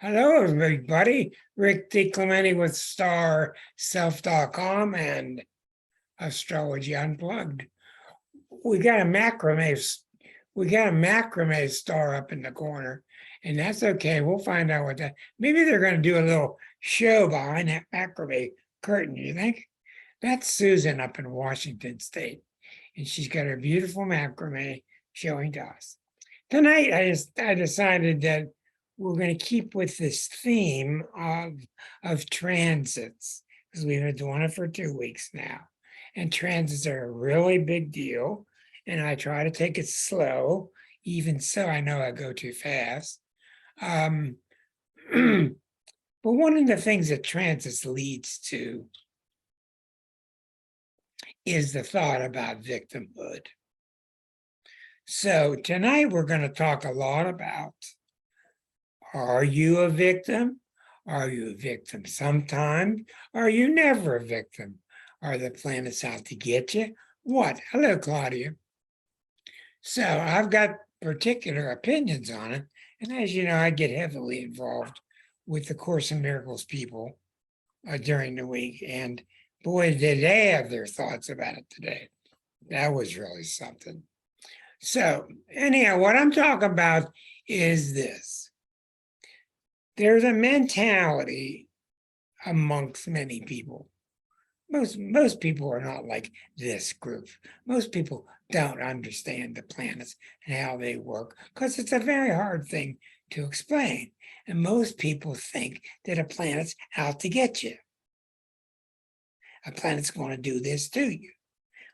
Hello, everybody. Rick DiClemente with StarSelf.com and Astrology Unplugged. We got a macrame star up in the corner, and that's okay. We'll find out what that. Maybe they're going to do a little show behind that macrame curtain. You think? That's Susan up in Washington State, and she's got her beautiful macrame showing to us. Tonight, I decided that we're going to keep with this theme of transits, because we've been doing it for 2 weeks now. And transits are a really big deal. And I try to take it slow. Even so, I know I go too fast. But one of the things that transits leads to is the thought about victimhood. So tonight we're going to talk a lot about, are you a victim? Are you a victim sometimes? Are you never a victim? Are the planets out to get you? What? Hello, Claudia. So I've got particular opinions on it. And as you know, I get heavily involved with the Course in Miracles people during the week. And boy, did they have their thoughts about it today. That was really something. So anyhow, what I'm talking about is this. There's a mentality amongst many people. Most people are not like this group. Most people don't understand the planets and how they work because it's a very hard thing to explain. And most people think that a planet's out to get you. A planet's going to do this to you.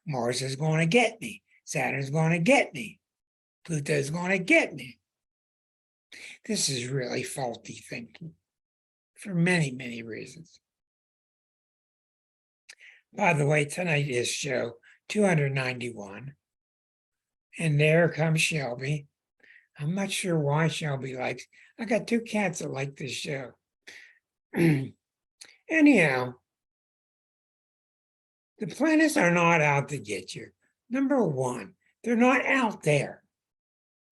Mars is going to get me. Saturn's going to get me. Pluto's going to get me. This is really faulty thinking for many, many reasons. By the way, tonight is show 291. And there comes Shelby. I'm not sure why Shelby likes. I got 2 cats that like this show. Anyhow, the planets are not out to get you. Number 1, they're not out there.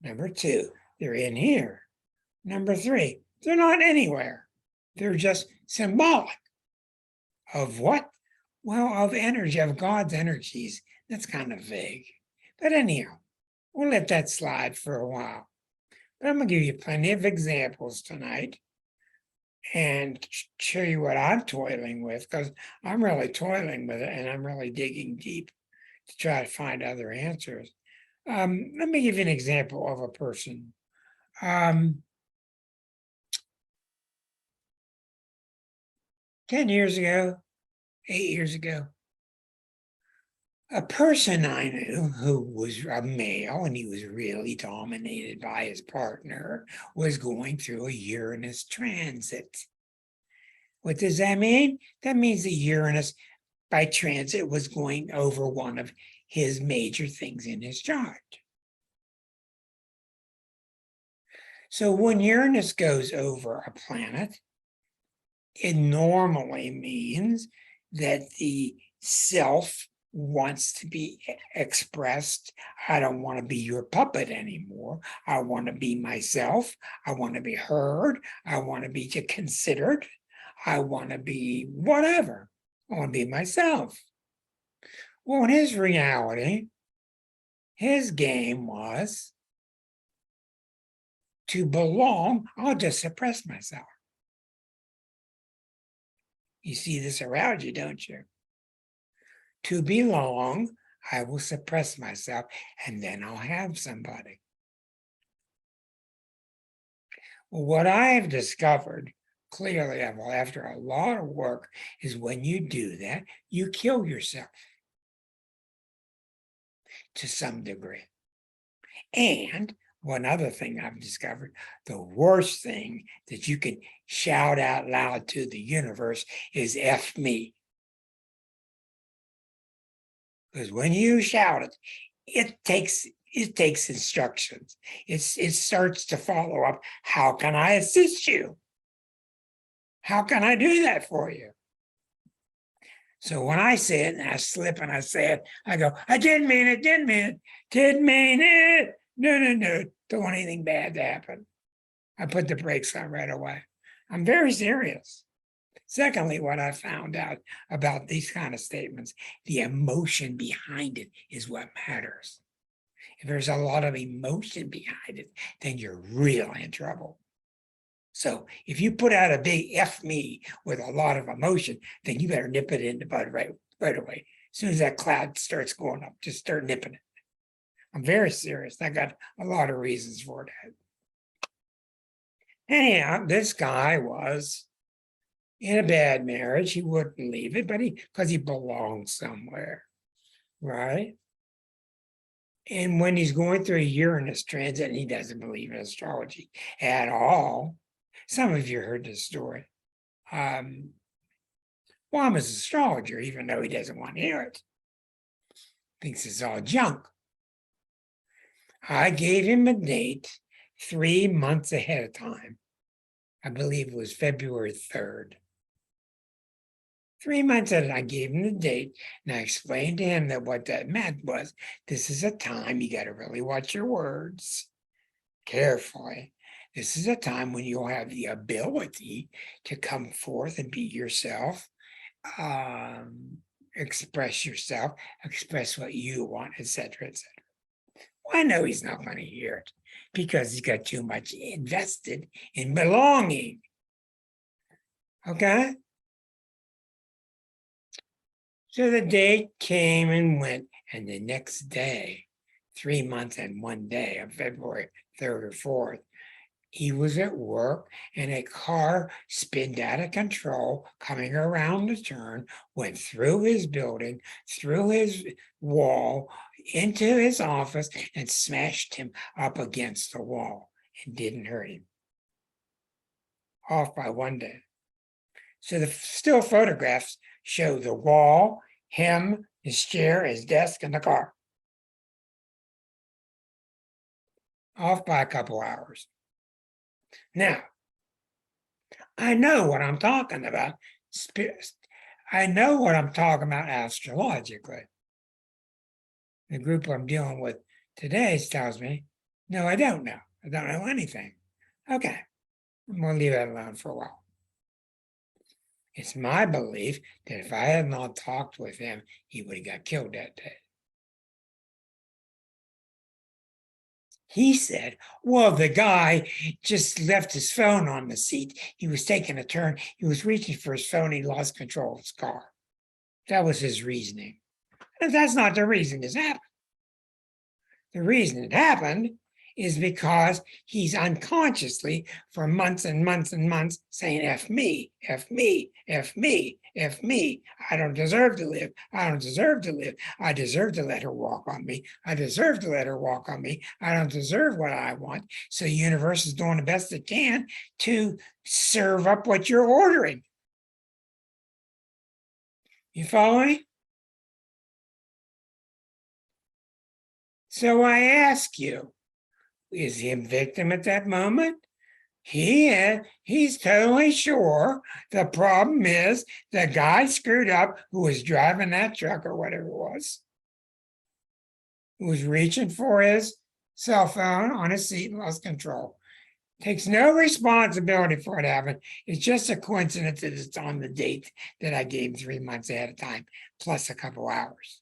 Number 2, they're in here. Number 3, they're not anywhere. They're just symbolic of what? Well, of energy, of God's energies. That's kind of vague. But anyhow, we'll let that slide for a while. But I'm going to give you plenty of examples tonight and show you what I'm toiling with, because I'm really toiling with it and I'm really digging deep to try to find other answers. Let me give you an example of a person. 10 years ago, 8 years ago, a person I knew who was a male and he was really dominated by his partner was going through a Uranus transit. What does that mean? That means that Uranus by transit was going over one of his major things in his chart. So when Uranus goes over a planet, it normally means that the self wants to be expressed. I don't want to be your puppet anymore. I want to be myself. I want to be heard. I want to be considered. I want to be whatever. I want to be myself. Well, in his reality, his game was to belong. I'll just suppress myself. You see this around you, don't you? To belong, I will suppress myself, and then I'll have somebody. Well, what I have discovered clearly after a lot of work is when you do that, you kill yourself to some degree. And one other thing I've discovered, the worst thing that you can shout out loud to the universe is F me. Because when you shout it, it takes instructions. It starts to follow up. How can I assist you? How can I do that for you? So when I say it and I slip and I say it, I go, I didn't mean it, didn't mean it. No. Don't want anything bad to happen. I put the brakes on right away. I'm very serious. Secondly, what I found out about these kind of statements, the emotion behind it is what matters. If there's a lot of emotion behind it, then you're really in trouble. So if you put out a big F me with a lot of emotion, then you better nip it in the bud right away. As soon as that cloud starts going up, just start nipping it. I'm very serious. I got a lot of reasons for that. Anyhow, this guy was in a bad marriage. He wouldn't leave it, but because he belonged somewhere, right? And when he's going through a Uranus transit, and he doesn't believe in astrology at all. Some of you heard this story. Well, I'm an astrologer, even though he doesn't want to hear it. Thinks it's all junk. I gave him a date 3 months ahead of time. I believe it was February 3rd. 3 months ahead, I gave him the date, and I explained to him that what that meant was, this is a time you got to really watch your words carefully. This is a time when you'll have the ability to come forth and be yourself, express yourself, express what you want, etc., etc. Well, I know he's not going to hear it because he's got too much invested in belonging. Okay? So the date came and went, and the next day, 3 months and 1 day of February 3rd or 4th, he was at work and a car spinned out of control, coming around the turn, went through his building, through his wall, into his office, and smashed him up against the wall and didn't hurt him. Off by 1 day. So the still photographs show the wall, him, his chair, his desk, and the car. Off by a couple hours. Now, I know what I'm talking about. I know what I'm talking about astrologically. The group I'm dealing with today tells me, no, I don't know. I don't know anything. Okay, I'm going to leave that alone for a while. It's my belief that if I had not talked with him, he would have got killed that day. He said, well, the guy just left his phone on the seat. He was taking a turn. He was reaching for his phone. He lost control of his car. That was his reasoning. And that's not the reason this happened. The reason it happened is because he's unconsciously for months and months and months saying, F me, F me, F me, F me. I don't deserve to live. I don't deserve to live. I deserve to let her walk on me. I deserve to let her walk on me. I don't deserve what I want. So the universe is doing the best it can to serve up what you're ordering. You follow me? So I ask you, is he a victim at that moment? He's totally sure the problem is the guy screwed up who was driving that truck or whatever it was, who was reaching for his cell phone on his seat and lost control. Takes no responsibility for it happening. It's just a coincidence that it's on the date that I gave 3 months ahead of time, plus a couple hours.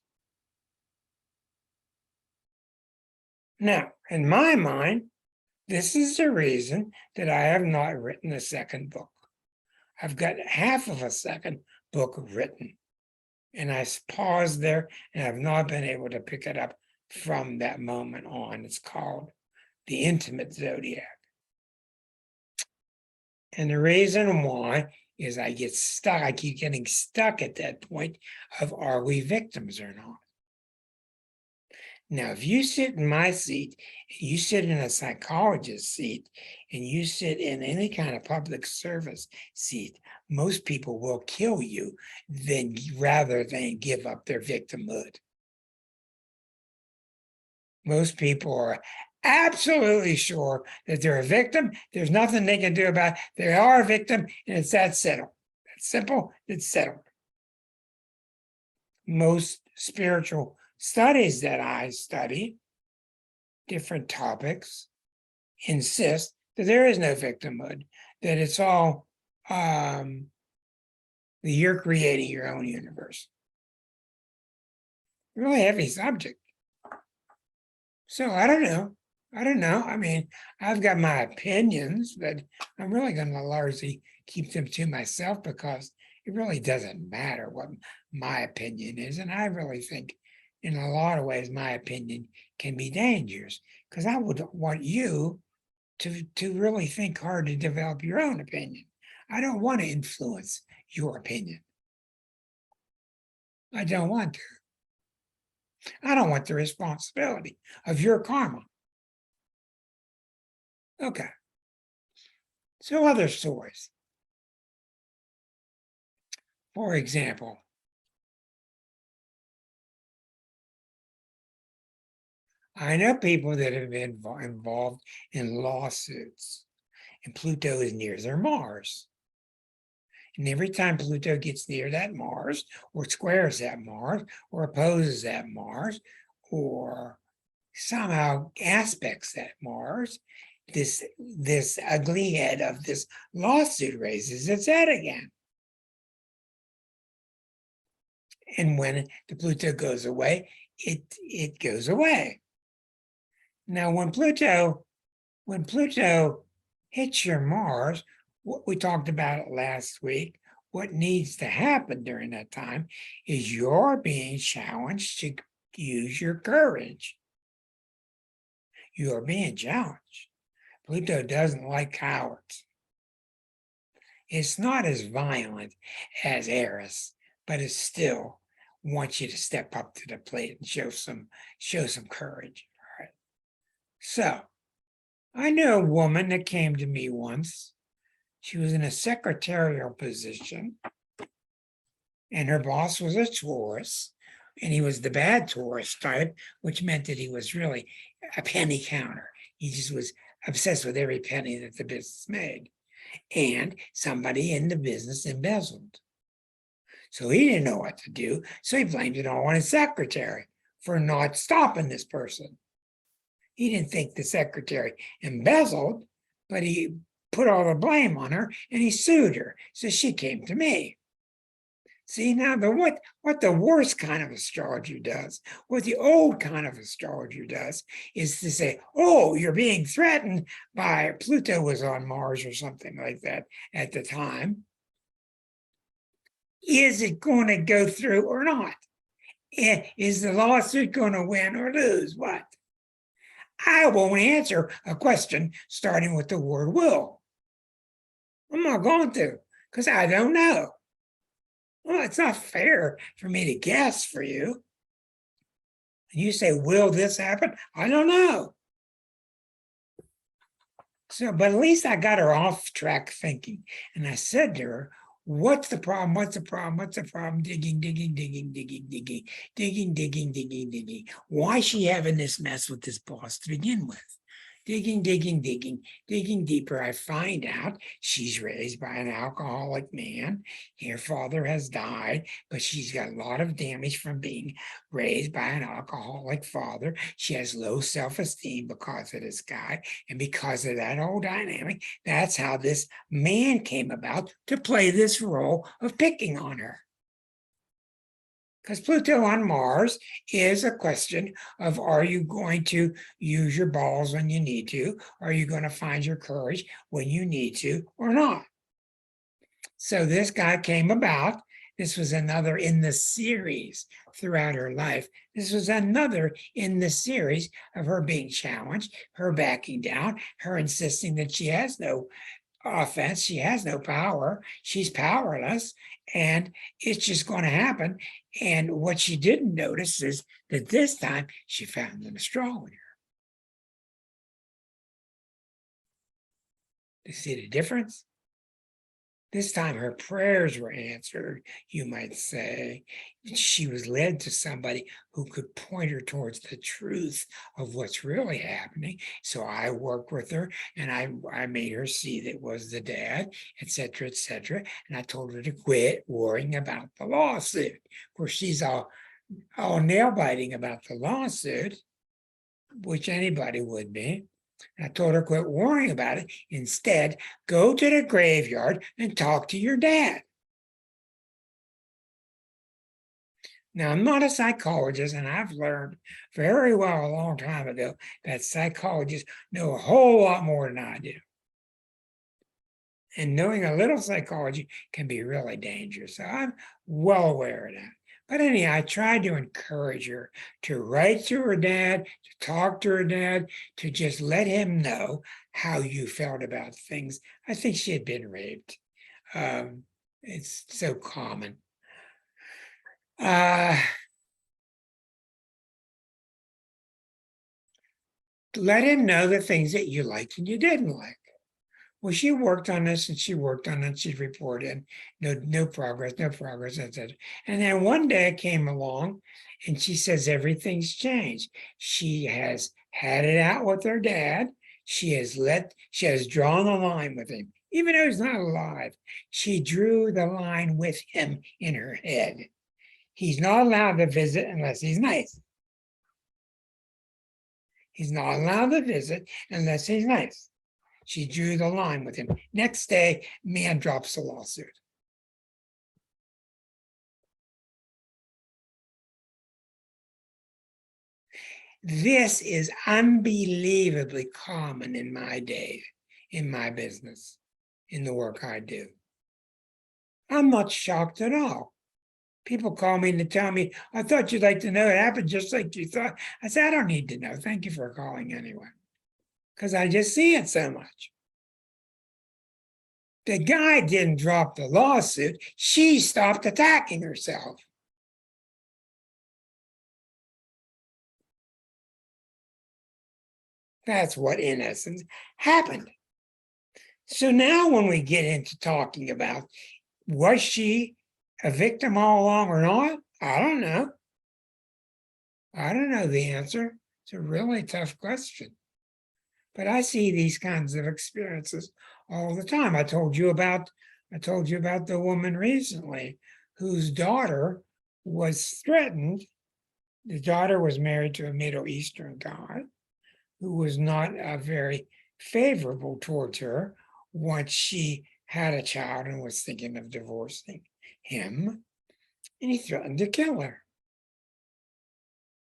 Now, in my mind, this is the reason that I have not written a second book. I've got half of a second book written, and I paused there and I've not been able to pick it up from that moment on. It's called The Intimate Zodiac. And the reason why is I get stuck. I keep getting stuck at that point of, are we victims or not? Now, if you sit in my seat, and you sit in a psychologist's seat, and you sit in any kind of public service seat, most people will kill you rather than give up their victimhood. Most people are absolutely sure that they're a victim. There's nothing they can do about it. They are a victim, and it's that settled. It's simple, it's settled. Most spiritual studies that I study, different topics, insist that there is no victimhood, that it's all you're creating your own universe. Really heavy subject. So I don't know. I mean, I've got my opinions, but I'm really going to largely keep them to myself because it really doesn't matter what my opinion is. And I really think in a lot of ways, my opinion can be dangerous because I would want you to really think hard to develop your own opinion. I don't want to influence your opinion. I don't want to. I don't want the responsibility of your karma. Okay. So other stories. For example, I know people that have been involved in lawsuits, and Pluto is near their Mars. And every time Pluto gets near that Mars, or squares that Mars, or opposes that Mars, or somehow aspects that Mars, this ugly head of this lawsuit raises its head again. And when the Pluto goes away, it goes away. Now, when Pluto hits your Mars, what we talked about last week, what needs to happen during that time is you're being challenged to use your courage. You're being challenged. Pluto doesn't like cowards. It's not as violent as Eris, but it still wants you to step up to the plate and show some courage. All right. So I knew a woman that came to me once. She was in a secretarial position, and her boss was a Taurus, and he was the bad Taurus type, which meant that he was really a penny counter. He just was obsessed with every penny that the business made. And somebody in the business embezzled. So he didn't know what to do. So he blamed it all on his secretary for not stopping this person. He didn't think the secretary embezzled, but he put all the blame on her and he sued her. So she came to me. See, now what the worst kind of astrologer does, what the old kind of astrologer does, is to say, oh, you're being threatened by Pluto was on Mars or something like that at the time. Is it going to go through or not? Is the lawsuit going to win or lose? What? I won't answer a question starting with the word will. I'm not going to, because I don't know. Well, it's not fair for me to guess for you. And you say, will this happen? I don't know. So, but at least I got her off track thinking. And I said to her, what's the problem? What's the problem? What's the problem? Digging. Why is she having this mess with this boss to begin with? Digging deeper, I find out she's raised by an alcoholic man. Her father has died, but she's got a lot of damage from being raised by an alcoholic father. She has low self-esteem because of this guy. And because of that whole dynamic, that's how this man came about to play this role of picking on her. Because Pluto on Mars is a question of, are you going to use your balls when you need to? Are you going to find your courage when you need to or not? So this guy came about. This was another in the series throughout her life. This was another in the series of her being challenged, her backing down, her insisting that she has no offense, she has no power, she's powerless, and it's just going to happen. And what she didn't notice is that this time she found an astrologer. You see the difference? This time her prayers were answered, you might say. She was led to somebody who could point her towards the truth of what's really happening. So I worked with her and I made her see that it was the dad, etc., etc. And I told her to quit worrying about the lawsuit. Of course, she's all nail biting about the lawsuit, which anybody would be. I told her, quit worrying about it. Instead, go to the graveyard and talk to your dad. Now, I'm not a psychologist, and I've learned very well a long time ago that psychologists know a whole lot more than I do. And knowing a little psychology can be really dangerous. So I'm well aware of that. But anyhow, I tried to encourage her to write to her dad, to talk to her dad, to just let him know how you felt about things. I think she had been raped. It's so common. Let him know the things that you liked and you didn't like. Well, she worked on this and she worked on it. She reported no progress, etc. And then one day it came along and she says everything's changed. She has had it out with her dad. She has drawn a line with him, even though he's not alive. She drew the line with him in her head. He's not allowed to visit unless he's nice. He's not allowed to visit unless he's nice. She drew the line with him. Next day, man drops the lawsuit. This is unbelievably common in my day, in my business, in the work I do. I'm not shocked at all. People call me to tell me, I thought you'd like to know it happened just like you thought. I said, I don't need to know. Thank you for calling anyway. Because I just see it so much. The guy didn't drop the lawsuit. She stopped attacking herself. That's what, in essence, happened. So now when we get into talking about, was she a victim all along or not? I don't know. I don't know the answer. It's a really tough question. But I see these kinds of experiences all the time. I told you about the woman recently whose daughter was threatened. The daughter was married to a Middle Eastern guy who was not very favorable towards her once she had a child and was thinking of divorcing him, and he threatened to kill her.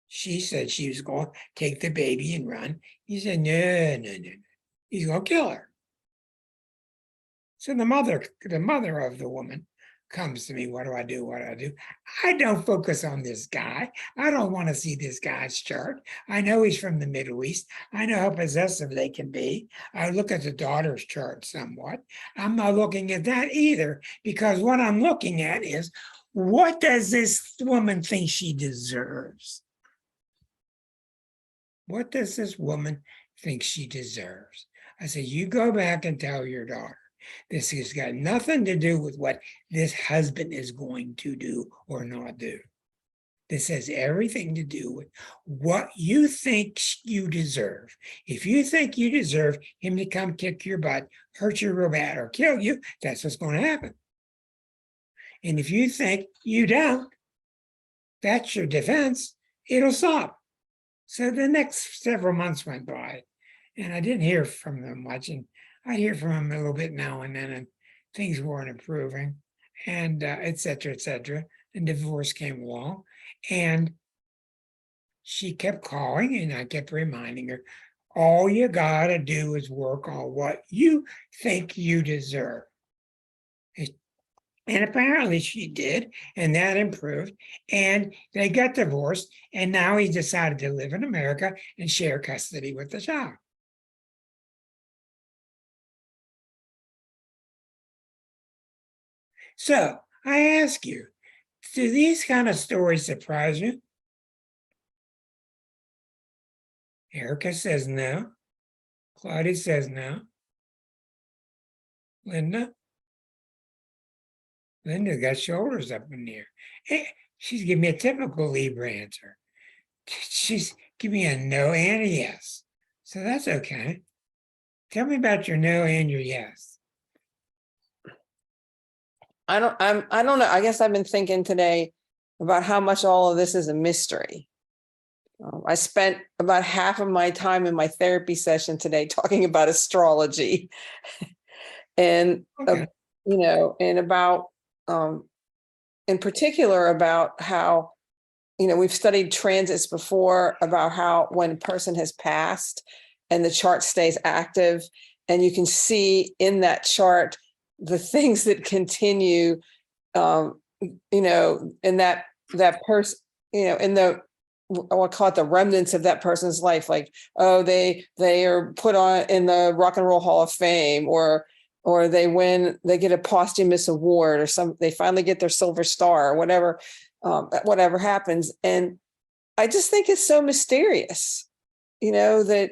She said she was going to take the baby and run. He said, no. He's going to kill her. So the mother of the woman comes to me. What do I do? I don't focus on this guy. I don't want to see this guy's chart. I know he's from the Middle East. I know how possessive they can be. I look at the daughter's chart somewhat. I'm not looking at that either, because what I'm looking at is, what does this woman think she deserves? What does this woman think she deserves? I said, you go back and tell your daughter. This has got nothing to do with what this husband is going to do or not do. This has everything to do with what you think you deserve. If you think you deserve him to come kick your butt, hurt you real bad, or kill you, that's what's going to happen. And if you think you don't, that's your defense, it'll stop. So the next several months went by, and I didn't hear from them much. And I hear from them a little bit now and then, and things weren't improving, and et cetera, et cetera. And divorce came along, and she kept calling, and I kept reminding her, all you gotta do is work on what you think you deserve. And apparently she did, and that improved, and they got divorced, and now he decided to live in America and share custody with the child. So I ask you, do these kind of stories surprise you? Erica says no. Claudia says no. Linda? Linda got shoulders up in the air. She's giving me a typical Libra answer. She's giving me a no and a yes. So that's okay. Tell me about your no and your yes. I don't know. I guess I've been thinking today about how much all of this is a mystery. I spent about half of my time in my therapy session today talking about astrology and, Okay. and about, in particular, about how, we've studied transits before, about how when a person has passed and the chart stays active, and you can see in that chart the things that continue, in that person, in the, I'll call it the remnants of that person's life, like, oh, they are put on in the Rock and Roll Hall of Fame, or they get a posthumous award, or they finally get their silver star, or whatever happens. And I just think it's so mysterious, that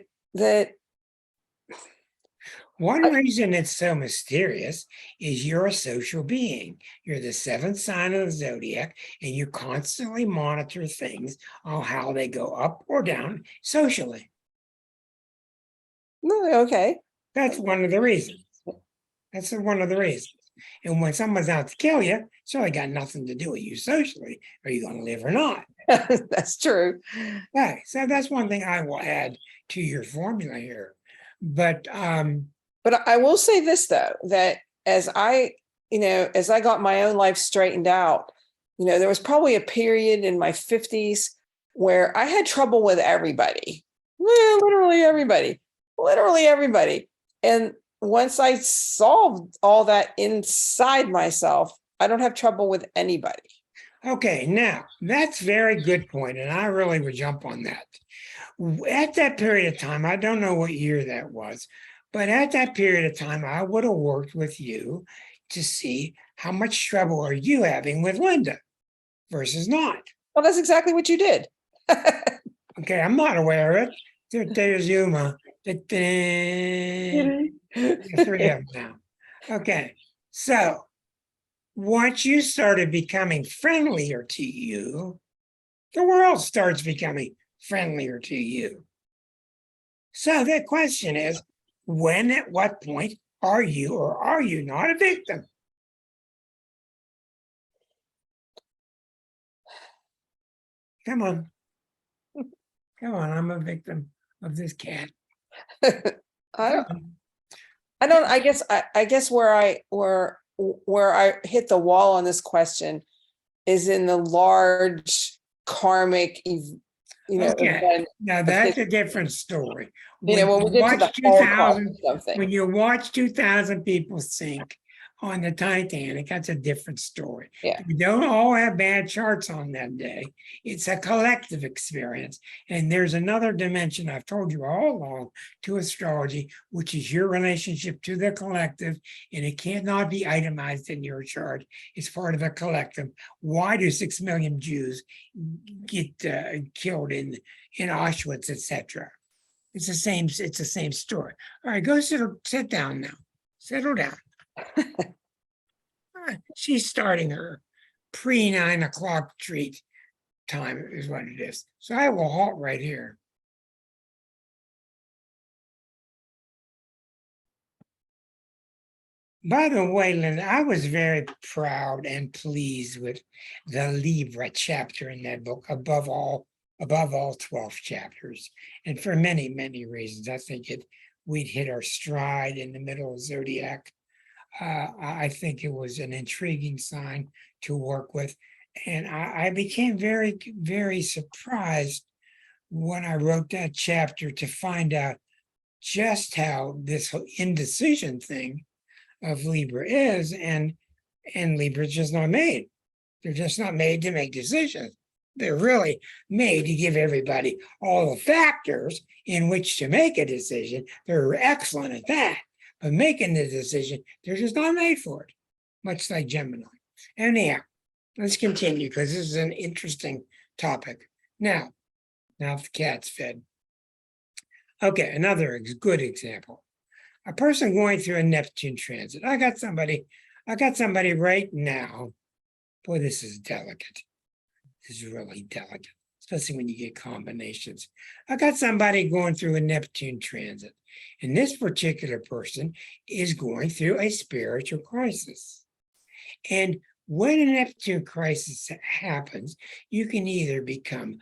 One reason it's so mysterious is you're a social being. You're the seventh sign of the zodiac, and you constantly monitor things on how they go up or down socially. okay. That's one of the reasons. That's one of the reasons. And when someone's out to kill you, it's really got nothing to do with you socially. Are you going to live or not? That's true. Okay, so that's one thing I will add to your formula here. But I will say this, though, that as I got my own life straightened out, there was probably a period in my 50s where I had trouble with everybody. Literally everybody. And once I solved all that inside myself, I don't have trouble with anybody. okay, now that's very good point, and I really would jump on that. At that period of time, I don't know what year that was, but at that period of time, I would have worked with you to see how much trouble are you having with Linda versus not. Well, that's exactly what you did. Okay, I'm not aware of it. There's Yuma. Three of them now. Okay, so once you started becoming friendlier to you, the world starts becoming friendlier to you. So the question is, when, at what point are you or are you not a victim? Come on. Come on, I'm a victim of this cat. I don't, I guess where I hit the wall on this question is in the large karmic, Okay, event. now that's a different story. When we get to the Holocaust or something. When you watch 2,000 people sink on the Titanic, that's a different story. Yeah. We don't all have bad charts on that day. It's a collective experience. And there's another dimension I've told you all along to astrology, which is your relationship to the collective, and it cannot be itemized in your chart. It's part of a collective. Why do 6 million Jews get killed in Auschwitz, etc.? It's the same story. All right, go sit down now. Settle down. She's starting her pre-9 o'clock treat time is what it is. So I will halt right here. By the way, Linda, I was very proud and pleased with the Libra chapter in that book, above all 12 chapters. And for many, many reasons. I think we'd hit our stride in the middle of Zodiac. I think it was an intriguing sign to work with. And I became very, very surprised when I wrote that chapter to find out just how this indecision thing of Libra is, and Libra's just not made. They're just not made to make decisions. They're really made to give everybody all the factors in which to make a decision. They're excellent at that. But making the decision, they're just not made for it, much like Gemini. Anyhow, let's continue because this is an interesting topic. Now the cat's fed. Okay, another good example. A person going through a Neptune transit. I got somebody right now. Boy, this is delicate. This is really delicate, especially when you get combinations. I got somebody going through a Neptune transit, and this particular person is going through a spiritual crisis. And when a Neptune crisis happens, you can either become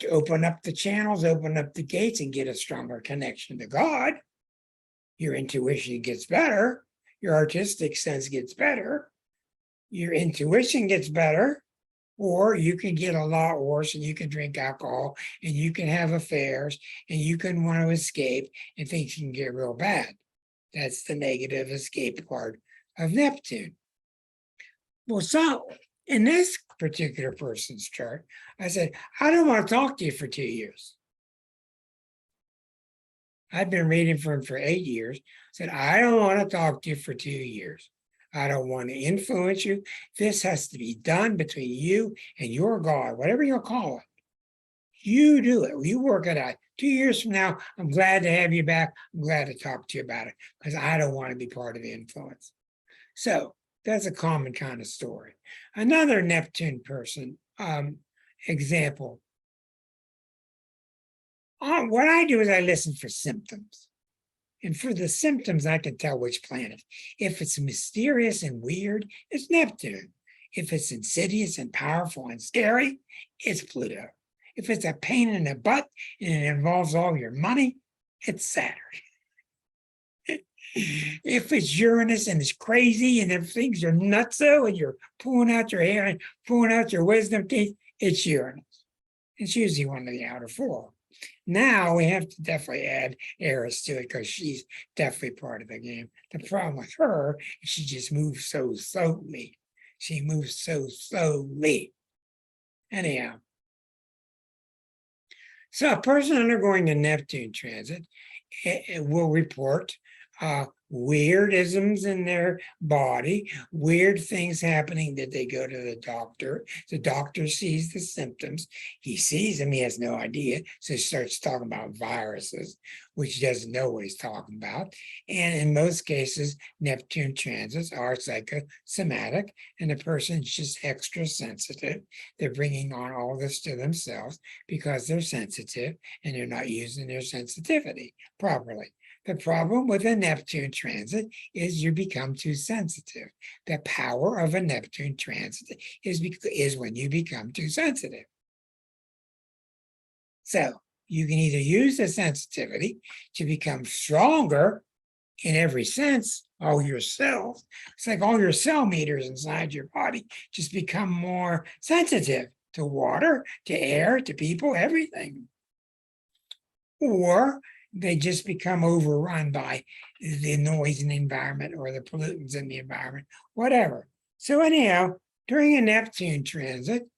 to open up the channels, open up the gates, and get a stronger connection to God. Your intuition gets better. Your artistic sense gets better. Your intuition gets better. Or you can get a lot worse and you can drink alcohol and you can have affairs and you can want to escape and things can get real bad. That's the negative escape part of Neptune. Well, so in this particular person's chart, I said, I don't want to talk to you for 2 years. I've been reading for him for 8 years. Said, I don't want to talk to you for 2 years. I don't want to influence you. This has to be done between you and your God, whatever you'll call it. You do it. You work it out. 2 years from now, I'm glad to have you back. I'm glad to talk to you about it because I don't want to be part of the influence. So that's a common kind of story. Another Neptune person example. What I do is I listen for symptoms. And for the symptoms, I can tell which planet. If it's mysterious and weird, it's Neptune. If it's insidious and powerful and scary, it's Pluto. If it's a pain in the butt and it involves all your money, it's Saturn. If it's Uranus and it's crazy and if things are nutso and you're pulling out your hair and pulling out your wisdom teeth, it's Uranus. It's usually one of the outer four. Now we have to definitely add Eris to it because she's definitely part of the game. The problem with her is she just moves so slowly. She moves so slowly. Anyhow. So a person undergoing a Neptune transit will report weirdisms in their body, weird things happening that they go to the doctor. The doctor sees the symptoms. He sees them, he has no idea. So he starts talking about viruses, which he doesn't know what he's talking about. And in most cases, Neptune transits are psychosomatic, and the person's just extra sensitive. They're bringing on all this to themselves because they're sensitive and they're not using their sensitivity properly. The problem with a Neptune transit is you become too sensitive. The power of a Neptune transit is when you become too sensitive. So you can either use the sensitivity to become stronger in every sense, all your cells. It's like all your cell meters inside your body just become more sensitive to water, to air, to people, everything. Or they just become overrun by the noise in the environment or the pollutants in the environment, whatever. So anyhow, during a Neptune transit,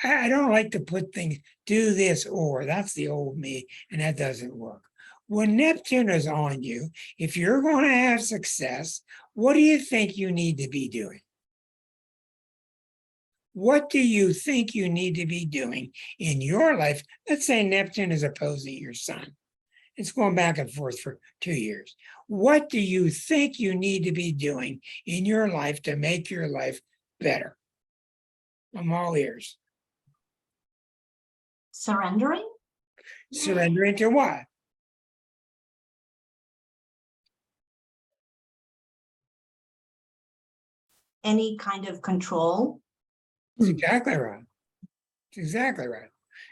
I don't like to put things, do this or, that's the old me, and that doesn't work. When Neptune is on you, if you're going to have success, what do you think you need to be doing? What do you think you need to be doing in your life? Let's say Neptune is opposing your sun. It's going back and forth for 2 years. What do you think you need to be doing in your life to make your life better? I'm all ears. Surrendering? Surrendering to what? Any kind of control? That's exactly right. That's exactly right.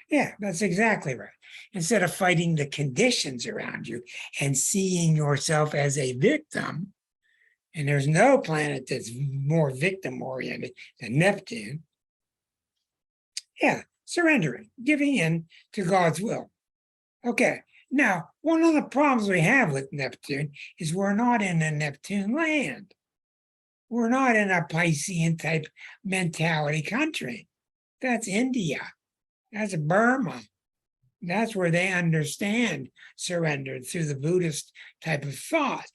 Yeah, that's exactly right. Instead of fighting the conditions around you and seeing yourself as a victim, and there's no planet that's more victim-oriented than Neptune. Yeah, surrendering, giving in to God's will. Okay, now, one of the problems we have with Neptune is we're not in a Neptune land. We're not in a Piscean type mentality country. That's India. That's Burma. That's where they understand surrender through the Buddhist type of thought.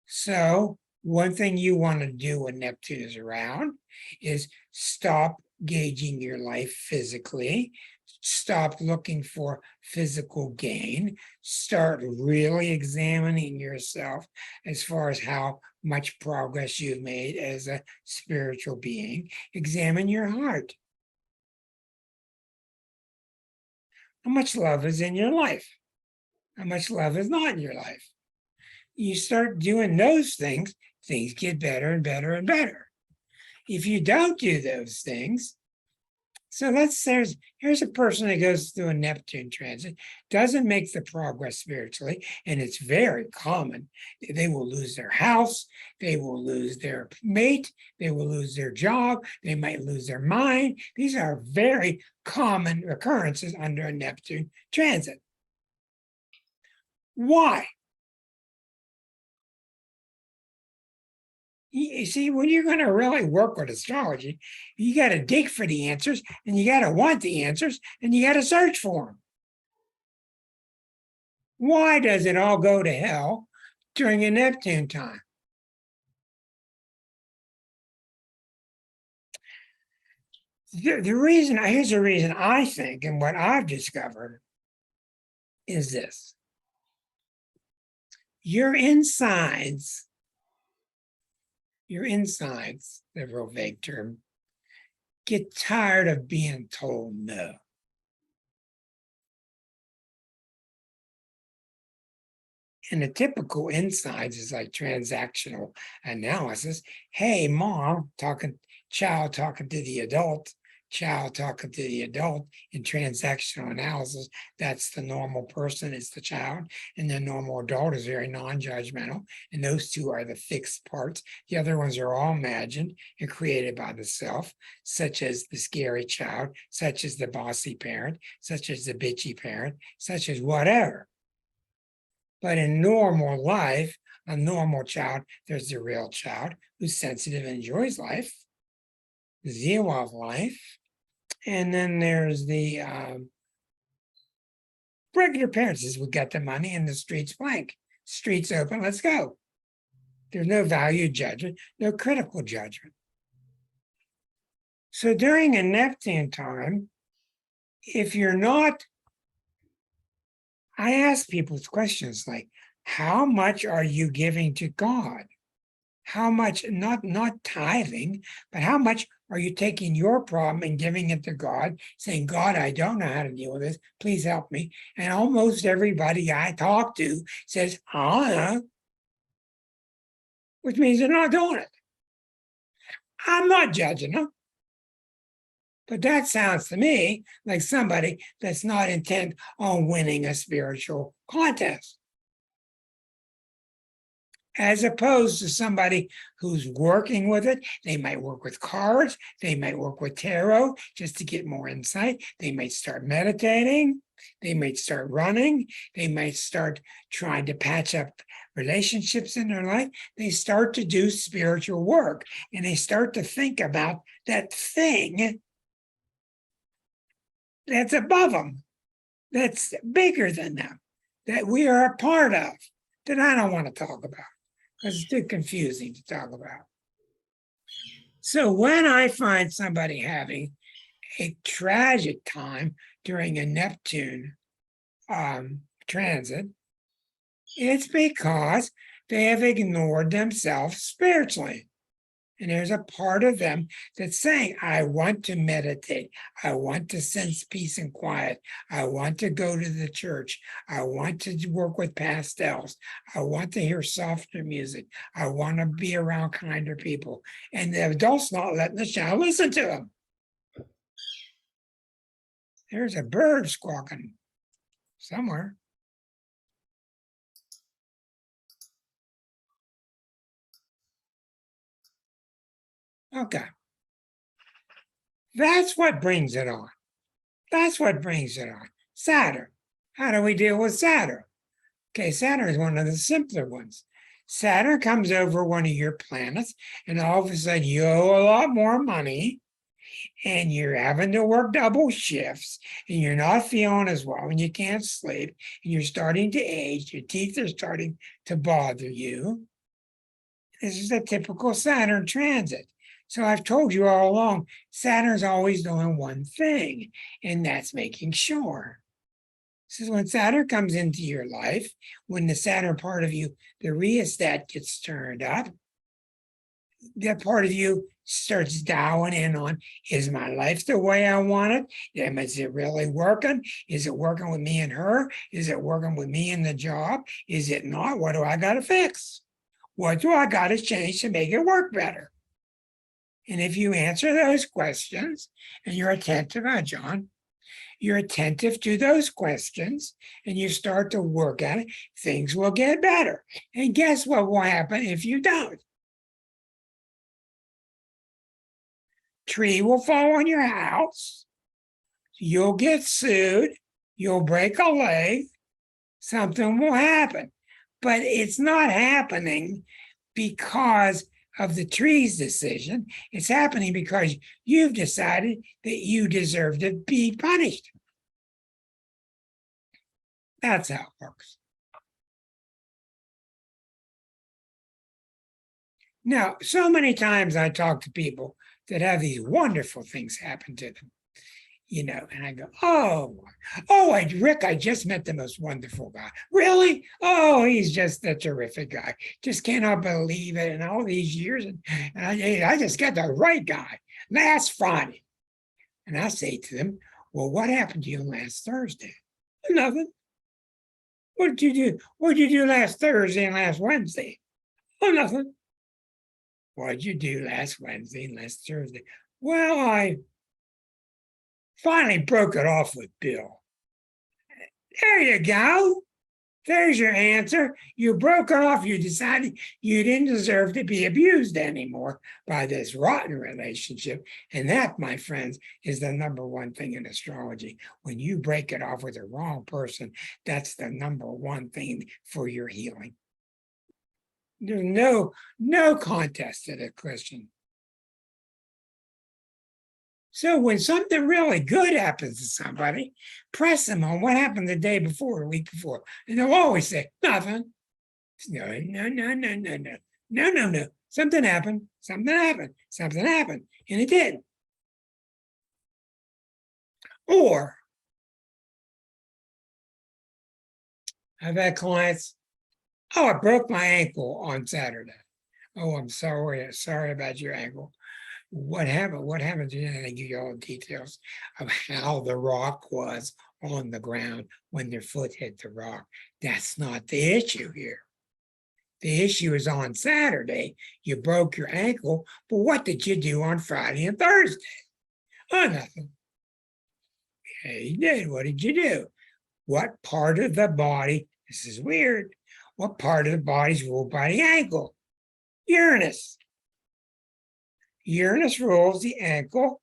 So one thing you want to do when Neptune is around is stop gauging your life physically, stop looking for physical gain, start really examining yourself as far as how much progress you've made as a spiritual being. Examine your heart. How much love is in your life? How much love is not in your life? You start doing those things, things get better and better and better. If you don't do those things, So here's a person that goes through a Neptune transit, doesn't make the progress spiritually, and it's very common. They will lose their house, they will lose their mate, they will lose their job, they might lose their mind. These are very common occurrences under a Neptune transit. Why? You see, when you're going to really work with astrology, you got to dig for the answers, and you got to want the answers, and you got to search for them. Why does it all go to hell during a Neptune time? Here's the reason I think, and what I've discovered is this. Your insides, the real vague term, get tired of being told no. And the typical insides is like transactional analysis. Hey, mom, child talking to the adult, child talking to the adult. In transactional analysis, that's the normal person is the child, and the normal adult is very non-judgmental. And those two are the fixed parts. The other ones are all imagined and created by the self, such as the scary child, such as the bossy parent, such as the bitchy parent, such as whatever. But in normal life, a normal child, there's the real child who's sensitive and enjoys life, the zeal of life. And then there's the regular parents is we got the money and the streets blank. Streets open, let's go. There's no value judgment, no critical judgment. So during a Neptune time, if you're not, I ask people questions like, how much are you giving to God? How much, not tithing, but how much are you taking your problem and giving it to God, saying, God, I don't know how to deal with this. Please help me. And almost everybody I talk to says, which means they're not doing it. I'm not judging them. But that sounds to me like somebody that's not intent on winning a spiritual contest. As opposed to somebody who's working with it. They might work with cards, they might work with tarot just to get more insight. They might start meditating, they might start running, they might start trying to patch up relationships in their life. They start to do spiritual work, and they start to think about that thing that's above them, that's bigger than them, that we are a part of, that I don't want to talk about because it's too confusing to talk about. So when I find somebody having a tragic time during a Neptune transit, it's because they have ignored themselves spiritually. And there's a part of them that's saying, I want to meditate. I want to sense peace and quiet. I want to go to the church. I want to work with pastels. I want to hear softer music. I want to be around kinder people. And the adult's not letting the child listen to them. There's a bird squawking somewhere. Okay. That's what brings it on. That's what brings it on. Saturn. How do we deal with Saturn? Okay, Saturn is one of the simpler ones. Saturn comes over one of your planets, and all of a sudden you owe a lot more money, and you're having to work double shifts, and you're not feeling as well, and you can't sleep, and you're starting to age, your teeth are starting to bother you. This is a typical Saturn transit. So I've told you all along, Saturn's always doing one thing, and that's making sure. So when Saturn comes into your life, when the Saturn part of you, the rheostat gets turned up, that part of you starts dialing in on, is my life the way I want it? Is it really working? Is it working with me and her? Is it working with me and the job? Is it not? What do I got to fix? What do I got to change to make it work better? And if you answer those questions and you're attentive, John, you're attentive to those questions and you start to work at it, things will get better. And guess what will happen if you don't? Tree will fall on your house. You'll get sued. You'll break a leg. Something will happen. But it's not happening because of the tree's decision. It's happening because you've decided that you deserve to be punished. That's how it works. Now, so many times I talk to people that have these wonderful things happen to them, and I go, Rick, I just met the most wonderful guy. Really? Oh, he's just a terrific guy. Just cannot believe it. In all these years, and I just got the right guy last Friday. And I say to them, well, what happened to you last Thursday? Nothing. What did you do? What did you do last Thursday and last Wednesday? Oh, nothing. What did you do last Wednesday and last Thursday? Well, I finally broke it off with Bill. There you go. There's your answer. You broke it off. You decided you didn't deserve to be abused anymore by this rotten relationship. And that, my friends, is the number one thing in astrology. When you break it off with the wrong person, that's the number one thing for your healing. There's no contest to the question. So when something really good happens to somebody, press them on what happened the day before, the week before. And they'll always say, nothing. No. Something happened. And it did. Or I've had clients, I broke my ankle on Saturday. Oh, I'm sorry about your ankle. What happened? What happened to you? And I give you all the details of how the rock was on the ground when their foot hit the rock. That's not the issue here. The issue is on Saturday, you broke your ankle, but what did you do on Friday and Thursday? Oh, nothing. Yeah, you did. What did you do? What part of the body, this is weird, what part of the body is ruled by the ankle? Uranus. Uranus rules the ankle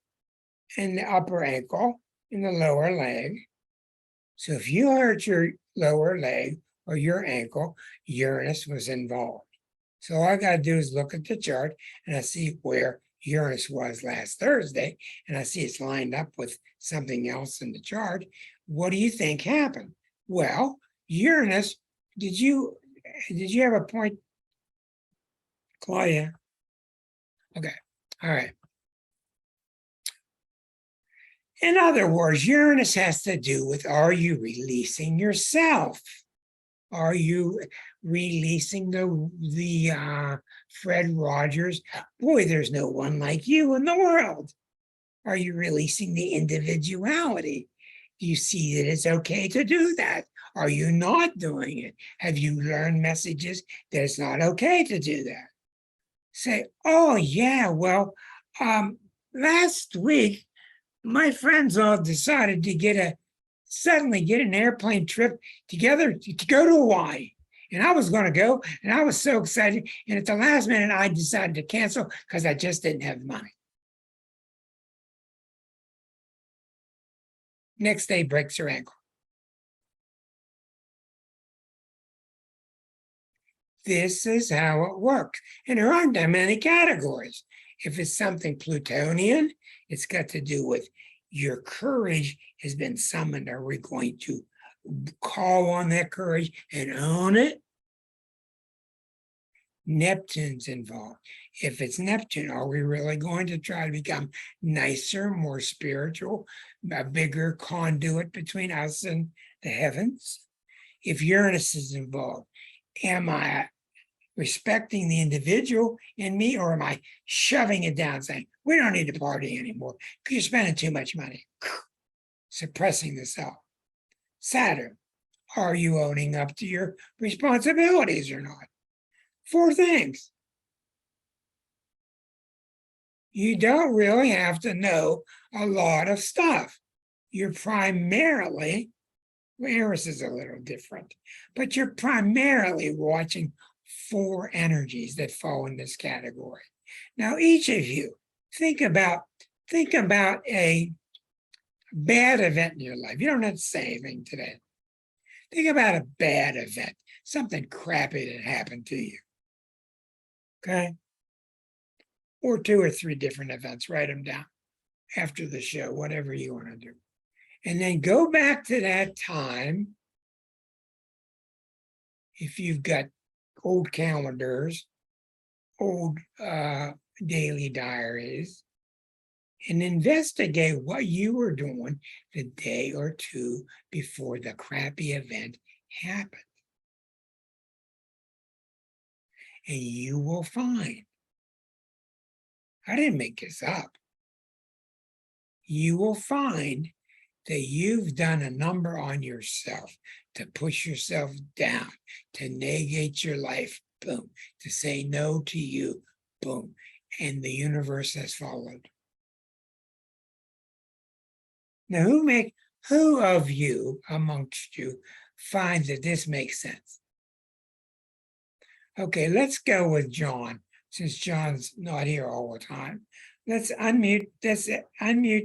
and the upper ankle and the lower leg. So if you hurt your lower leg or your ankle, Uranus was involved. So all I got to do is look at the chart and I see where Uranus was last Thursday, and I see it's lined up with something else in the chart. What do you think happened? Well, Uranus, did you have a point, Claudia? Okay. All right. In other words, Uranus has to do with, are you releasing yourself? Are you releasing the Fred Rogers? Boy, there's no one like you in the world. Are you releasing the individuality? Do you see that it's okay to do that? Are you not doing it? Have you learned messages that it's not okay to do that? Say, oh yeah, well, last week, my friends all decided to suddenly get an airplane trip together to go to Hawaii. And I was going to go, and I was so excited. And at the last minute, I decided to cancel because I just didn't have the money. Next day, breaks her ankle. This is how it works. And there aren't that many categories. If it's something Plutonian, it's got to do with your courage has been summoned. Are we going to call on that courage and own it? Neptune's involved. If it's Neptune, are we really going to try to become nicer, more spiritual, a bigger conduit between us and the heavens? If Uranus is involved, am I respecting the individual in me, or am I shoving it down saying, we don't need to party anymore because you're spending too much money? Suppressing the self. Saturn, are you owning up to your responsibilities or not? 4 things. You don't really have to know a lot of stuff. You're primarily, Eris is a little different, but you're primarily watching 4 energies that fall in this category. Now, each of you, think about a bad event in your life. You don't have to say anything today. Think about a bad event, something crappy that happened to you. Okay? Or 2 or 3 different events, write them down after the show, whatever you want to do. And then go back to that time. If you've got old calendars, old daily diaries, and investigate what you were doing the day or 2 before the crappy event happened. And you will find, I didn't make this up, you will find that you've done a number on yourself to push yourself down, to negate your life, boom, to say no to you, boom, and the universe has followed. Now, who of you amongst you finds that this makes sense? Okay, let's go with John, since John's not here all the time. Let's unmute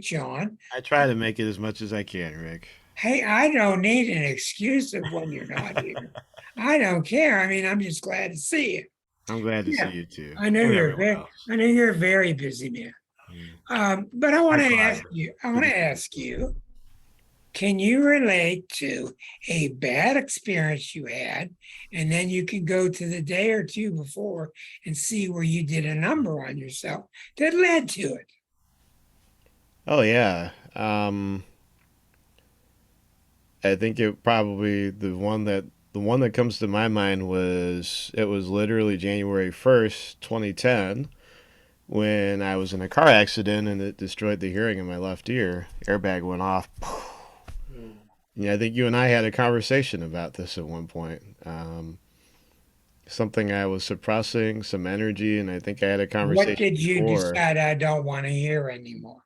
John. I try to make it as much as I can, Rick. Hey, I don't need an excuse of when you're not here. I don't care. I mean, I'm just glad to see you. I'm glad to Yeah, see you too. I know and you're everyone else. I know you're a very busy man. Mm. But I want to Likewise. ask you, can you relate to a bad experience you had, and then you can go to the day or 2 before and see where you did a number on yourself that led to it? Oh yeah. I think it probably the one that comes to my mind was literally January 1st, 2010, when I was in a car accident and it destroyed the hearing in my left ear. Airbag went off. Yeah, I think you and I had a conversation about this at one point. Something I was suppressing, some energy, and I think I had a conversation What did you before. decide I don't want to hear anymore?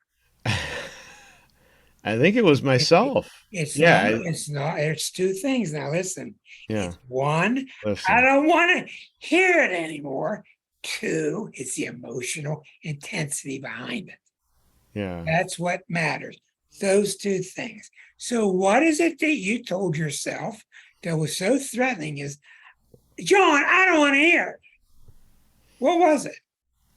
I think it was myself. It's Yeah, not, it's 2 things. Now listen, yeah. it's 1, I Listen, don't want to hear it anymore. 2, it's the emotional intensity behind it. yeah. That's what matters. Those 2 things. So what is it that you told yourself that was so threatening is, John, I don't want to hear it. What was it?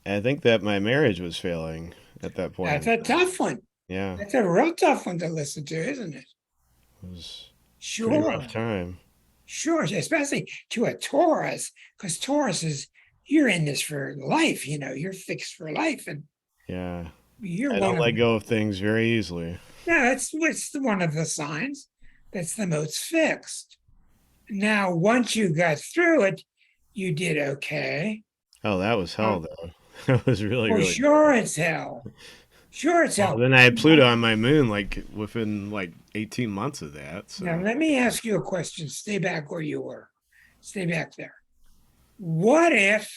I think that my marriage was failing at that point. That's a tough one. Yeah, That's a real tough one to listen to, isn't it? it was a pretty Sure. rough time. Sure, especially to a Taurus, because Taurus is, you're in this for life, you're fixed for life, and Yeah, you're I one don't of let go of things very easily. it's one of the signs that's the most fixed. Now, once you got through it, you did okay. Oh, that was hell, though. That was really, Well, really. sure it's hell. Sure it's Well, hell. then I had Pluto on my moon, like within like 18 months of that. So Now, let me ask you a question. Stay back where you were. Stay back there. What if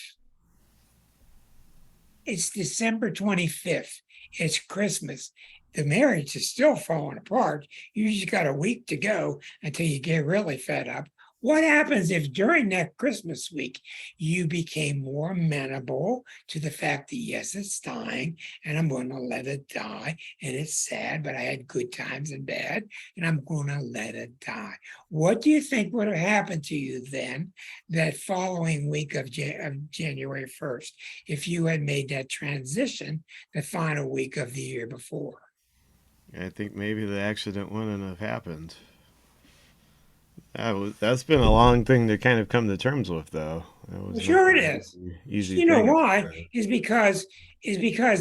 it's December 25th? It's Christmas. The marriage is still falling apart. You just got a week to go until you get really fed up. What happens if during that Christmas week you became more amenable to the fact that, yes, it's dying and I'm going to let it die, and it's sad, but I had good times and bad, and I'm going to let it die? What do you think would have happened to you then, that following week of January 1st, if you had made that transition the final week of the year before? I think maybe the accident wouldn't have happened. That's been a long thing to kind of come to terms with, though. Well, sure it is. Easy You know thing. why? Is because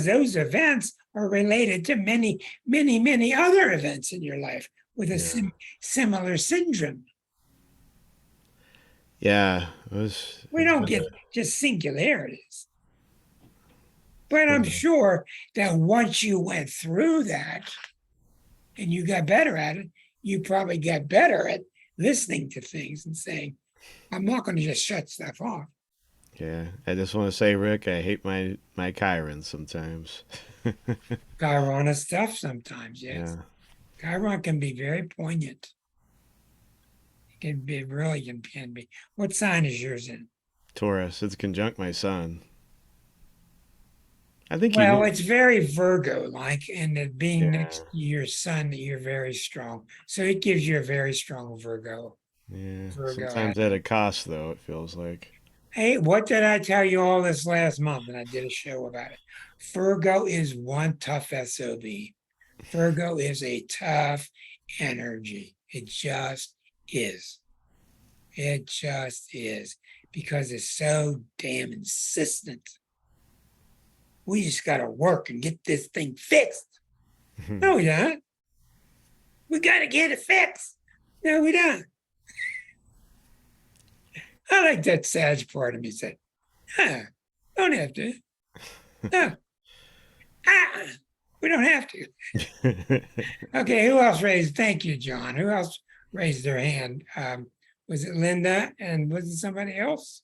those events are related to many, many, many other events in your life with a similar syndrome. Yeah, We don't get just singularities. But I'm sure that once you went through that and you got better at it, you probably got better at listening to things and saying, I'm not going to just shut stuff off. Yeah, I just want to say, Rick, I hate my Chiron sometimes. Chiron is tough sometimes, yes. Yeah, Chiron can be very poignant. It can be really can be. What sign is yours in? Taurus. It's conjunct my sun. I think you Well, knew. it's very Virgo-like, and it being Yeah, next to your sun, you're very strong. So it gives you a very strong yeah. Virgo. Sometimes at a cost, though. It feels like. Hey, what did I tell you all this last month? And I did a show about it. Virgo is one tough SOB. Virgo is a tough energy. It just is. It just is because it's so damn insistent. We just got to work and get this thing fixed. No, we don't. We got to get it fixed. No, we don't. I like that Sag part of me said, don't have to. No, we don't have to. Okay, who else raised? Thank you, John. Who else raised their hand? Was it Linda and was it somebody else?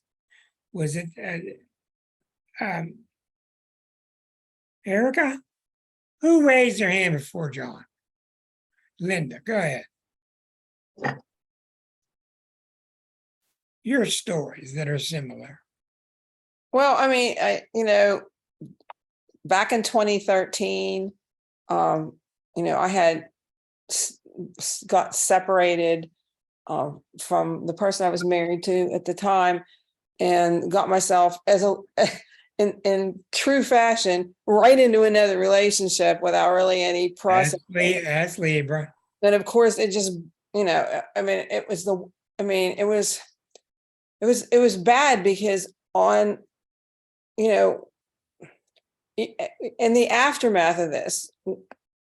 Was it Erica? Who raised their hand before John? Linda, go ahead. Your stories that are similar. Well, I mean, back in 2013, I had got separated from the person I was married to at the time, and got myself in true fashion right into another relationship without really any process. That's Libra. Then of course it just, it was bad because on, in the aftermath of this,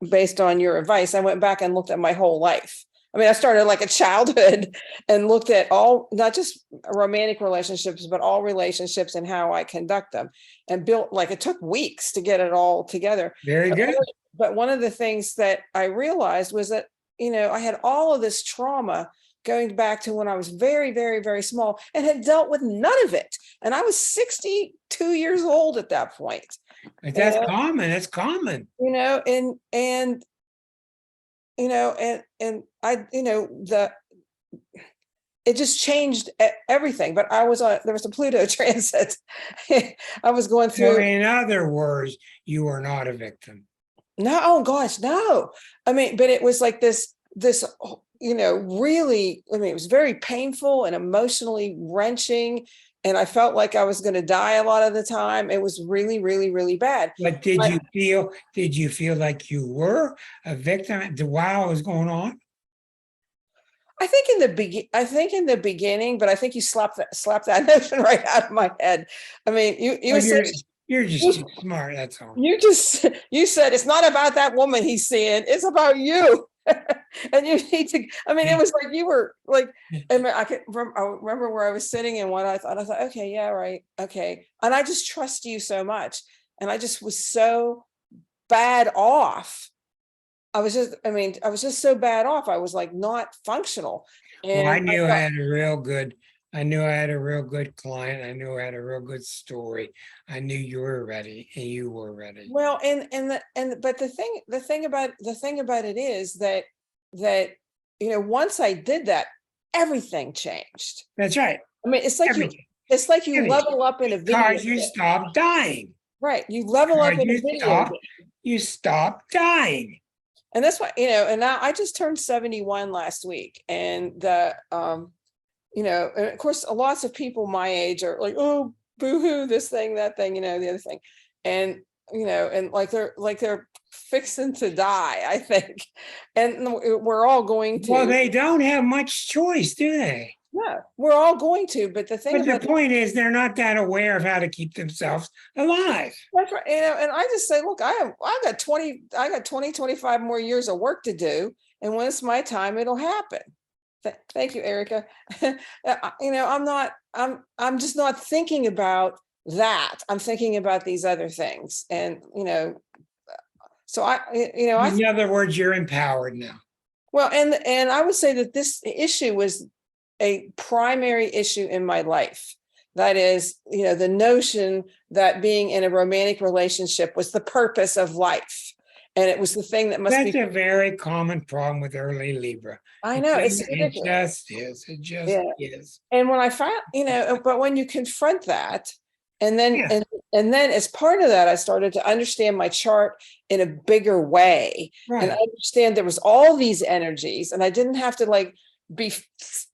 based on your advice, I went back and looked at my whole life. I mean, I started like a childhood and looked at all, not just romantic relationships, but all relationships and how I conduct them, and built, like, it took weeks to get it all together. Very good. But one of the things that I realized was that, I had all of this trauma going back to when I was very, very, very small and had dealt with none of it. And I was 62 years old at that point. But that's common. That's common. It just changed everything. But there was a Pluto transit. I was going So through. in other words, you are not a victim. No, oh gosh, no. I mean, but it was like this, really, it was very painful and emotionally wrenching. And I felt like I was going to die a lot of the time. It was really, really, really bad. But did you feel like you were a victim while it was going on? I think in the beginning, but I think you slapped that notion right out of my head. I mean, you're just too smart. That's all. You said it's not about that woman he's seeing; it's about you. And you need to. I mean, it was like you were like. I mean, I remember where I was sitting and what I thought. I thought, okay, yeah, right, okay. And I just trust you so much, and I just was so bad off. I was just so bad off. I was like not functional. And Well, I knew I had a real good client. I knew I had a real good story. I knew you were ready and you were ready. Well, but the thing about it is that once I did that, everything changed. That's right. I mean, it's like you level up in a video because you stop dying. Right. You level up in a video game. You stop dying. And that's why, and now I just turned 71 last week. And and of course, lots of people my age are like, oh, boo-hoo, this thing, that thing, the other thing. And, and they're fixing to die, I think. And we're all going to. Well, they don't have much choice, do they? Yeah, we're all going to. But the point is, they're not that aware of how to keep themselves alive. That's right. And I just say, look, I got 25 more years of work to do. And when it's my time, it'll happen. Thank you, Erica. I'm just not thinking about that. I'm thinking about these other things. And, so in other words, you're empowered now. Well, and I would say that this issue was a primary issue in my life. That is, the notion that being in a romantic relationship was the purpose of life. And it was the thing that must That's be, a very common problem with early Libra. I know, it's It ridiculous. just is. It just Yeah. is. And when I found, but when you confront that, and then Yeah. and then as part of that, I started to understand my chart in a bigger way and Right. understand there was all these energies, and I didn't have to like be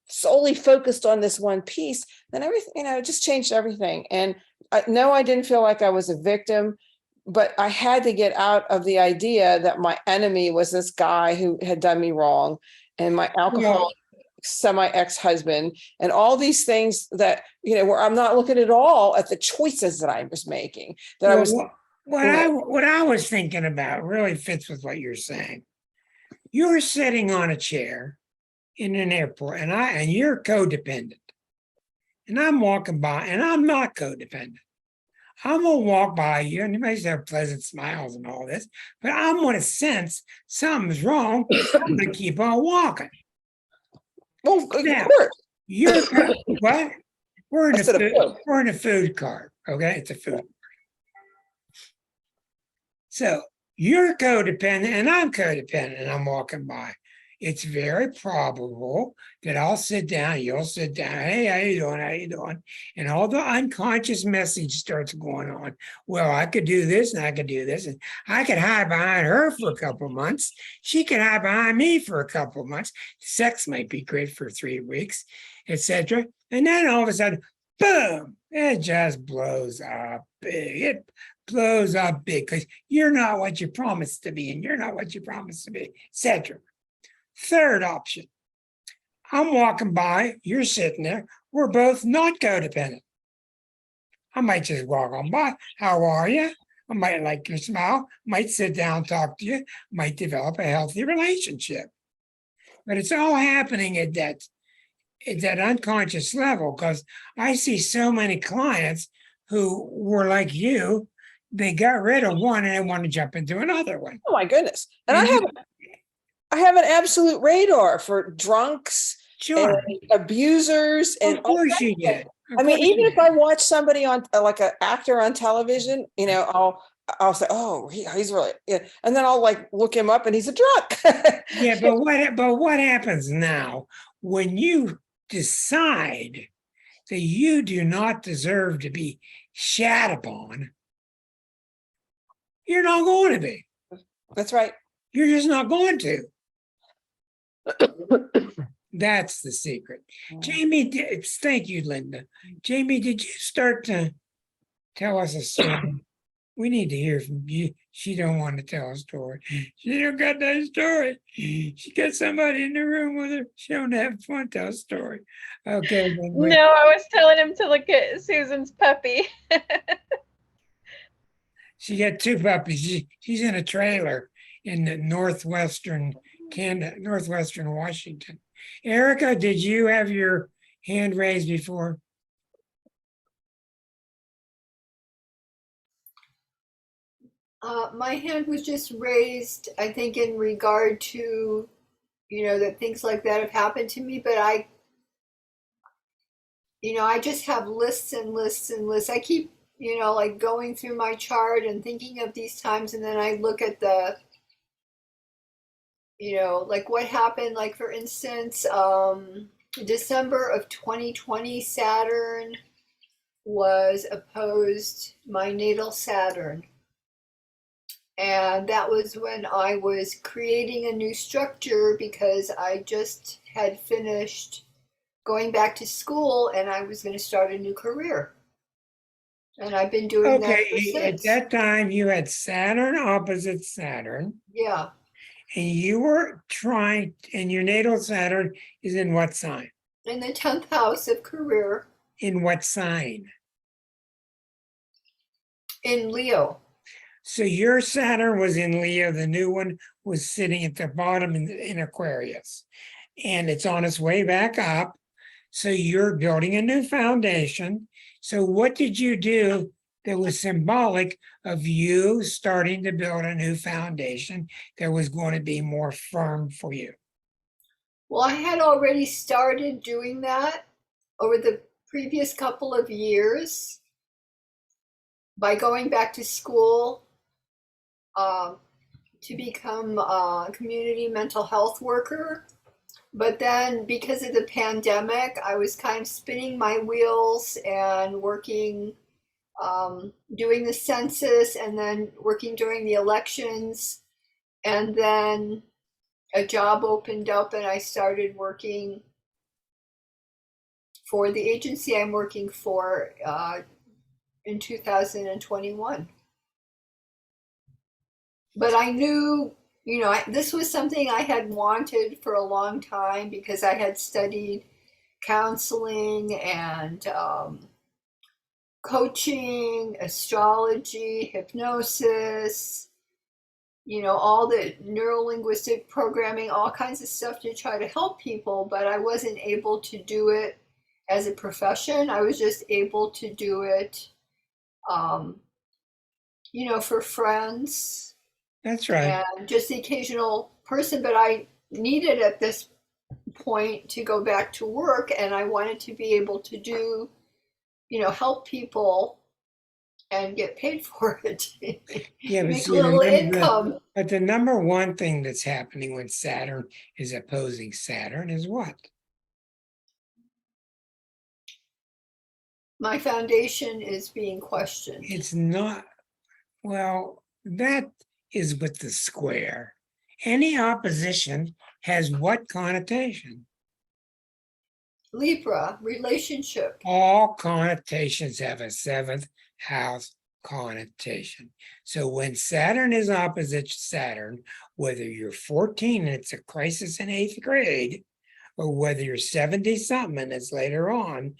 solely focused on this one piece. Then everything, it just changed everything. And no, I didn't feel like I was a victim, but I had to get out of the idea that my enemy was this guy who had done me wrong, and my alcohol semi ex-husband, and all these things that where I'm not looking at all at the choices that I was making, that I Well, was what I was thinking about really fits with what you're saying. You're sitting on a chair in an airport, and you're codependent, and I'm walking by, and I'm not codependent. I'm gonna walk by you, and you may have pleasant smiles and all this, but I'm gonna sense something's wrong. I'm gonna keep on walking. well, of Now, course. you're what? We're in I said, of course. we're in a food cart. Okay, it's a food. So you're codependent and I'm codependent and I'm walking by. It's very probable that I'll sit down, you'll sit down. Hey, how you doing? How you doing? And all the unconscious message starts going on. Well, I could do this and I could do this. And I could hide behind her for a couple of months. She could hide behind me for a couple of months. Sex might be great for 3 weeks, etc. And then all of a sudden, boom, it just blows up big. It blows up big because you're not what you promised to be, and you're not what you promised to be, etc. Third option, I'm walking by, you're sitting there, we're both not codependent. I might just walk on by. How are you? I might like your smile, might sit down, talk to you, might develop a healthy relationship. But it's all happening at that unconscious level, because I see so many clients who were like you, they got rid of one and they want to jump into another one. Oh my goodness. And I have an absolute radar for drunks Sure. and abusers and Of course you did. I mean, even if I watch somebody on like an actor on television, I'll say, oh, he's really, yeah. And then I'll like look him up and he's a drunk. Yeah, but what happens now when you decide that you do not deserve to be shat upon? You're not going to be. That's right. You're just not going to. That's the secret. Jamie, thank you, Linda. Jamie, did you start to tell us a story? We need to hear from you. She don't want to tell a story. She don't got that story. She got somebody in the room with her. She don't have fun to tell a story. Okay. No, I was telling him to look at Susan's puppy. She got 2 puppies. She's in a trailer in the northwestern Canada, northwestern Washington. Erica, did you have your hand raised before? My hand was just raised, I think, in regard to, that things like that have happened to me, but I just have lists and lists and lists. I keep, like going through my chart and thinking of these times, and then I look at the, like what happened, like for instance, December of 2020, Saturn was opposed my natal Saturn. And that was when I was creating a new structure because I just had finished going back to school and I was going to start a new career. And I've been doing that ever since. At that time you had Saturn opposite Saturn. Yeah. And you were trying, and your natal Saturn is in what sign? In the 10th house of career. In what sign? In Leo. So your Saturn was in Leo, the new one was sitting at the bottom in Aquarius, and it's on its way back up. So you're building a new foundation. So what did you do that was symbolic of you starting to build a new foundation that was going to be more firm for you? Well, I had already started doing that over the previous couple of years by going back to school to become a community mental health worker. But then because of the pandemic, I was kind of spinning my wheels and working, doing the census and then working during the elections. And then a job opened up and I started working for the agency I'm working for in 2021. But I knew, this was something I had wanted for a long time because I had studied counseling and coaching, astrology, hypnosis, all the neuro-linguistic programming, all kinds of stuff to try to help people, but I wasn't able to do it as a profession. I was just able to do it, for friends. That's right. And just the occasional person, but I needed at this point to go back to work and I wanted to be able to do, help people and get paid for it. Yeah, but Make a see, little remember, income. but the number one thing that's happening when Saturn is opposing Saturn is what? My foundation is being questioned. It's not, well, that is with the square. Any opposition has what connotation? Libra, relationship. All connotations have a seventh house connotation. So when Saturn is opposite Saturn, whether you're 14 and it's a crisis in 8th grade, or whether you're 70 something and it's later on,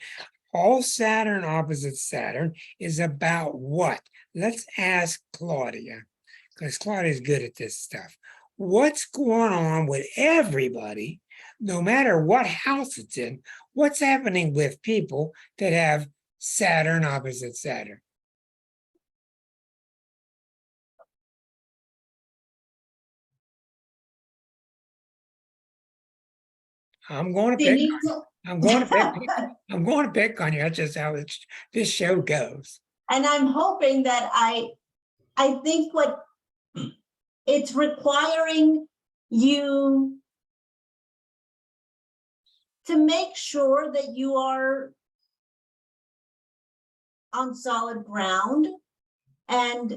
all Saturn opposite Saturn is about what? Let's ask Claudia, because Claudia's good at this stuff. What's going on with everybody, no matter what house it's in? What's happening with people that have Saturn opposite Saturn? I'm going to They pick. need to- I'm going to pick. I'm going to pick on you. That's just how this show goes. And I'm hoping that I think what it's requiring you to make sure that you are on solid ground and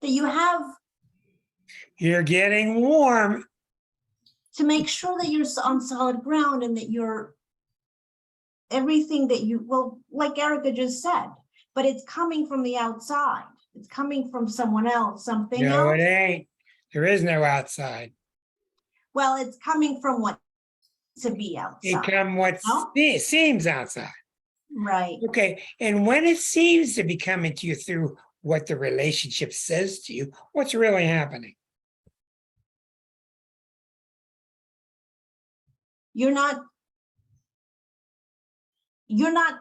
that you have You're getting warm. to make sure that you're on solid ground and that you're everything that you, well, like Erica just said, but it's coming from the outside. It's coming from someone else, something No, else. it ain't. There is no outside. Well, it's coming from what to be It outside, come what No? seems outside. right? Okay, and when it seems to be coming to you through what the relationship says to you, what's really happening? You're not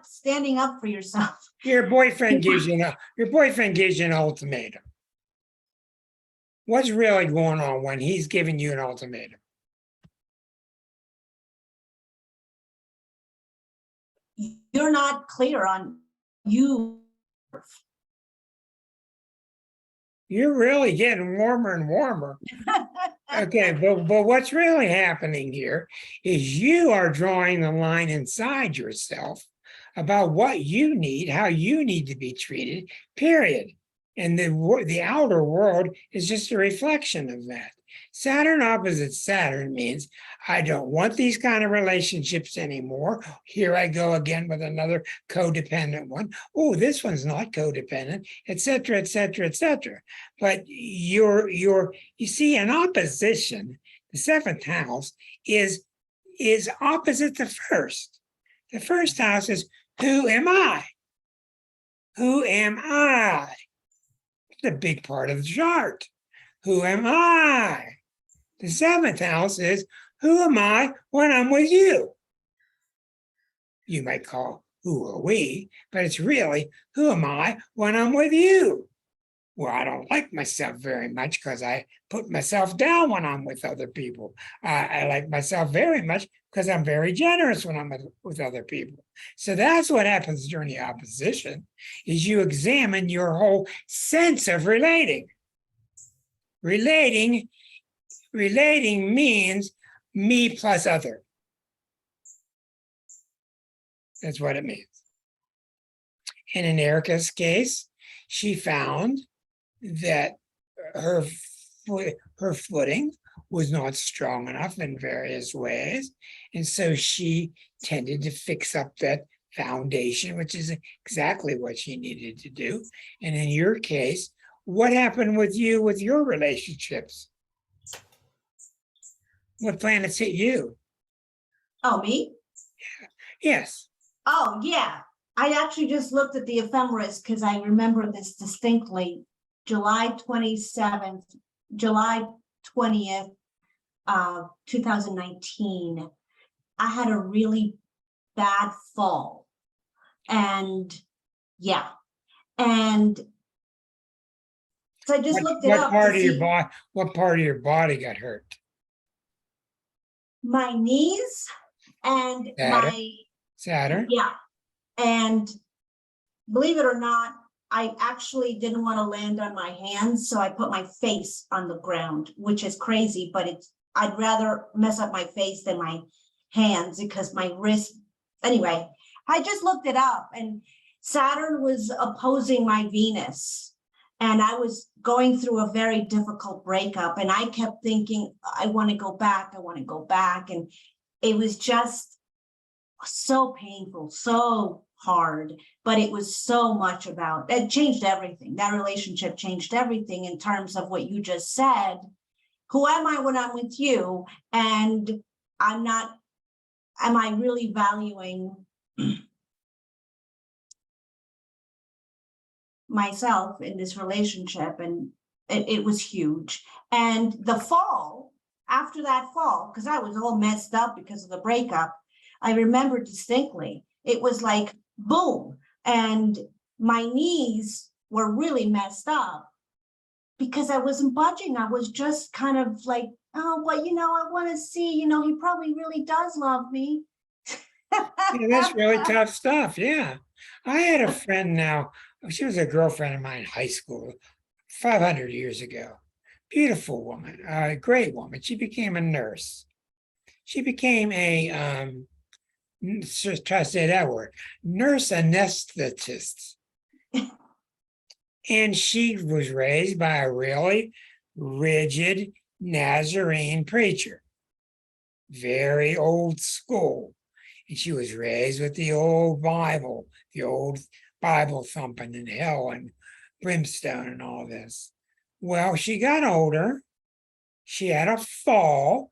standing up for yourself. Your boyfriend gives you an ultimatum. What's really going on when he's giving you an ultimatum? You're not clear on you. You're really getting warmer and warmer. Okay, but what's really happening here is you are drawing the line inside yourself about what you need, how you need to be treated, period. And the outer world is just a reflection of that. Saturn opposite Saturn means I don't want these kind of relationships anymore. Here I go again with another codependent one. Oh, this one's not codependent, et cetera, et cetera, et cetera. But you see, an opposition, the seventh house is opposite the first. The first house is who am I? Who am I? It's a big part of the chart. Who am I? The seventh house is who am I when I'm with you? You might call who are we, but it's really who am I when I'm with you? Well, I don't like myself very much because I put myself down when I'm with other people. I like myself very much because I'm very generous when I'm with other people. So that's what happens during the opposition, is you examine your whole sense of relating. Relating means me plus other. That's what it means. And in Erica's case, she found that her footing was not strong enough in various ways. And so she tended to fix up that foundation, which is exactly what she needed to do. And in your case, what happened with you with your relationships? What planets hit you? Oh, me? Yes. Oh, yeah. I actually just looked at the ephemeris because I remember this distinctly. July 27th, July 20th, 2019. I had a really bad fall. And yeah. And so I just looked it What up part to of your see body? What part of your body got hurt? my knees and Saturn. Saturn. yeah. And believe it or not, I actually didn't want to land on my hands, so I put my face on the ground, which is crazy, but I'd rather mess up my face than my hands because my wrist. Anyway, I just looked it up, and Saturn was opposing my Venus, and I was going through a very difficult breakup, and I kept thinking, I want to go back, and it was just so painful, so hard, but it was so much about, it changed everything. That relationship changed everything in terms of what you just said. Who am I when I'm with you? And am I really valuing myself in this relationship? And it was huge. And the fall, after that fall, because I was all messed up because of the breakup, I remember distinctly, it was like, boom. And my knees were really messed up because I wasn't budging. I was just kind of like, oh, well, I want to see, he probably really does love me. Yeah, that's really tough stuff. Yeah. I had a friend now, she was a girlfriend of mine in high school 500 years ago. Beautiful woman, a great woman. She became a nurse. She became a, just try to say that word, nurse anesthetist. And she was raised by a really rigid Nazarene preacher, very old school. And she was raised with the old Bible thumping and hell and brimstone and all this. Well, she got older. She had a fall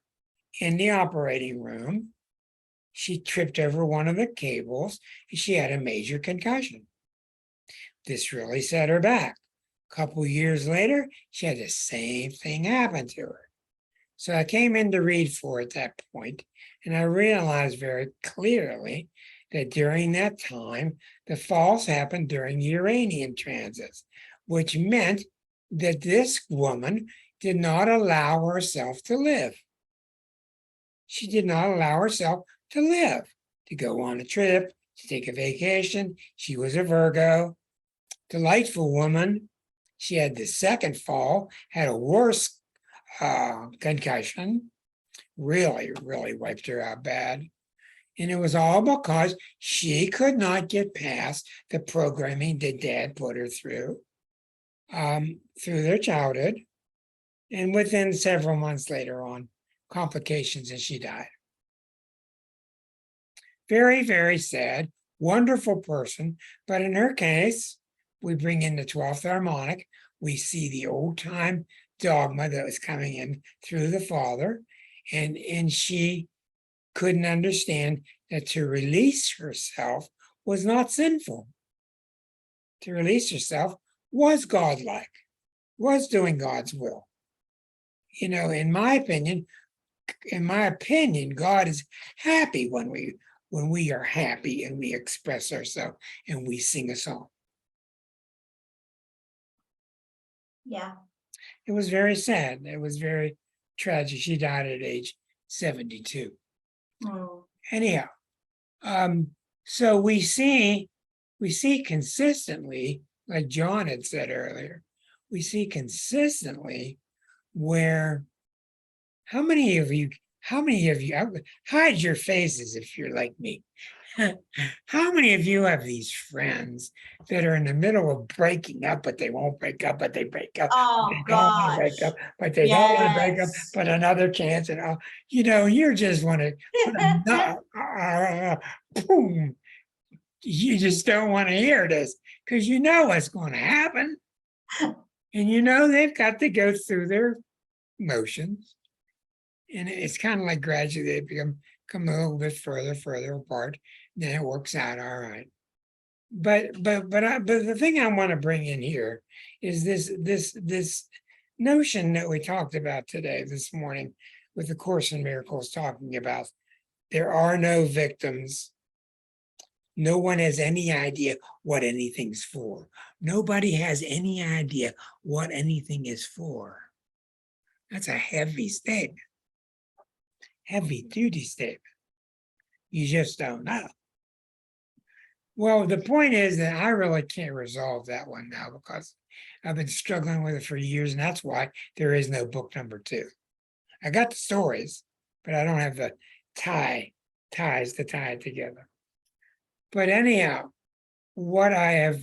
in the operating room. She tripped over one of the cables and she had a major concussion. This really set her back. A couple years later, she had the same thing happen to her. So I came in to read for at that point, and I realized very clearly that during that time, the falls happened during Uranian transits, which meant that this woman did not allow herself to live. She did not allow herself to live, to go on a trip, to take a vacation. She was a Virgo, delightful woman. She had the second fall, had a worse concussion, really wiped her out bad. And it was all because she could not get past the programming that dad put her through their childhood. And within several months later on, complications and she died. Very, very sad, wonderful person. But in her case, we bring in the 12th harmonic. We see the old time dogma that was coming in through the father. And she couldn't understand that to release herself was not sinful. To release herself was godlike, was doing God's will. In my opinion, God is happy when we are happy and we express ourselves and we sing a song. Yeah. It was very sad. It was very tragic. She died at age 72. Mm. Anyhow, so we see consistently, like John had said earlier, we see consistently where how many of you hide your faces if you're like me? How many of you have these friends that are in the middle of breaking up, but they won't break up, but they break up, Oh, they don't want to break gosh. up, but they don't want to break up, Yes. but another chance, and you just want to boom. You just don't want to hear this because you know what's going to happen. And they've got to go through their motions. And it's kind of like gradually they come a little bit further apart. Then it works out all right. But the thing I want to bring in here is this notion that we talked about today, this morning, with the Course in Miracles talking about there are no victims. No one has any idea what anything's for. Nobody has any idea what anything is for. That's a heavy statement. Heavy duty statement. You just don't know. Well, the point is that I really can't resolve that one now because I've been struggling with it for years, and that's why there is no book number 2. I got the stories, but I don't have the ties to tie it together. But anyhow, what I have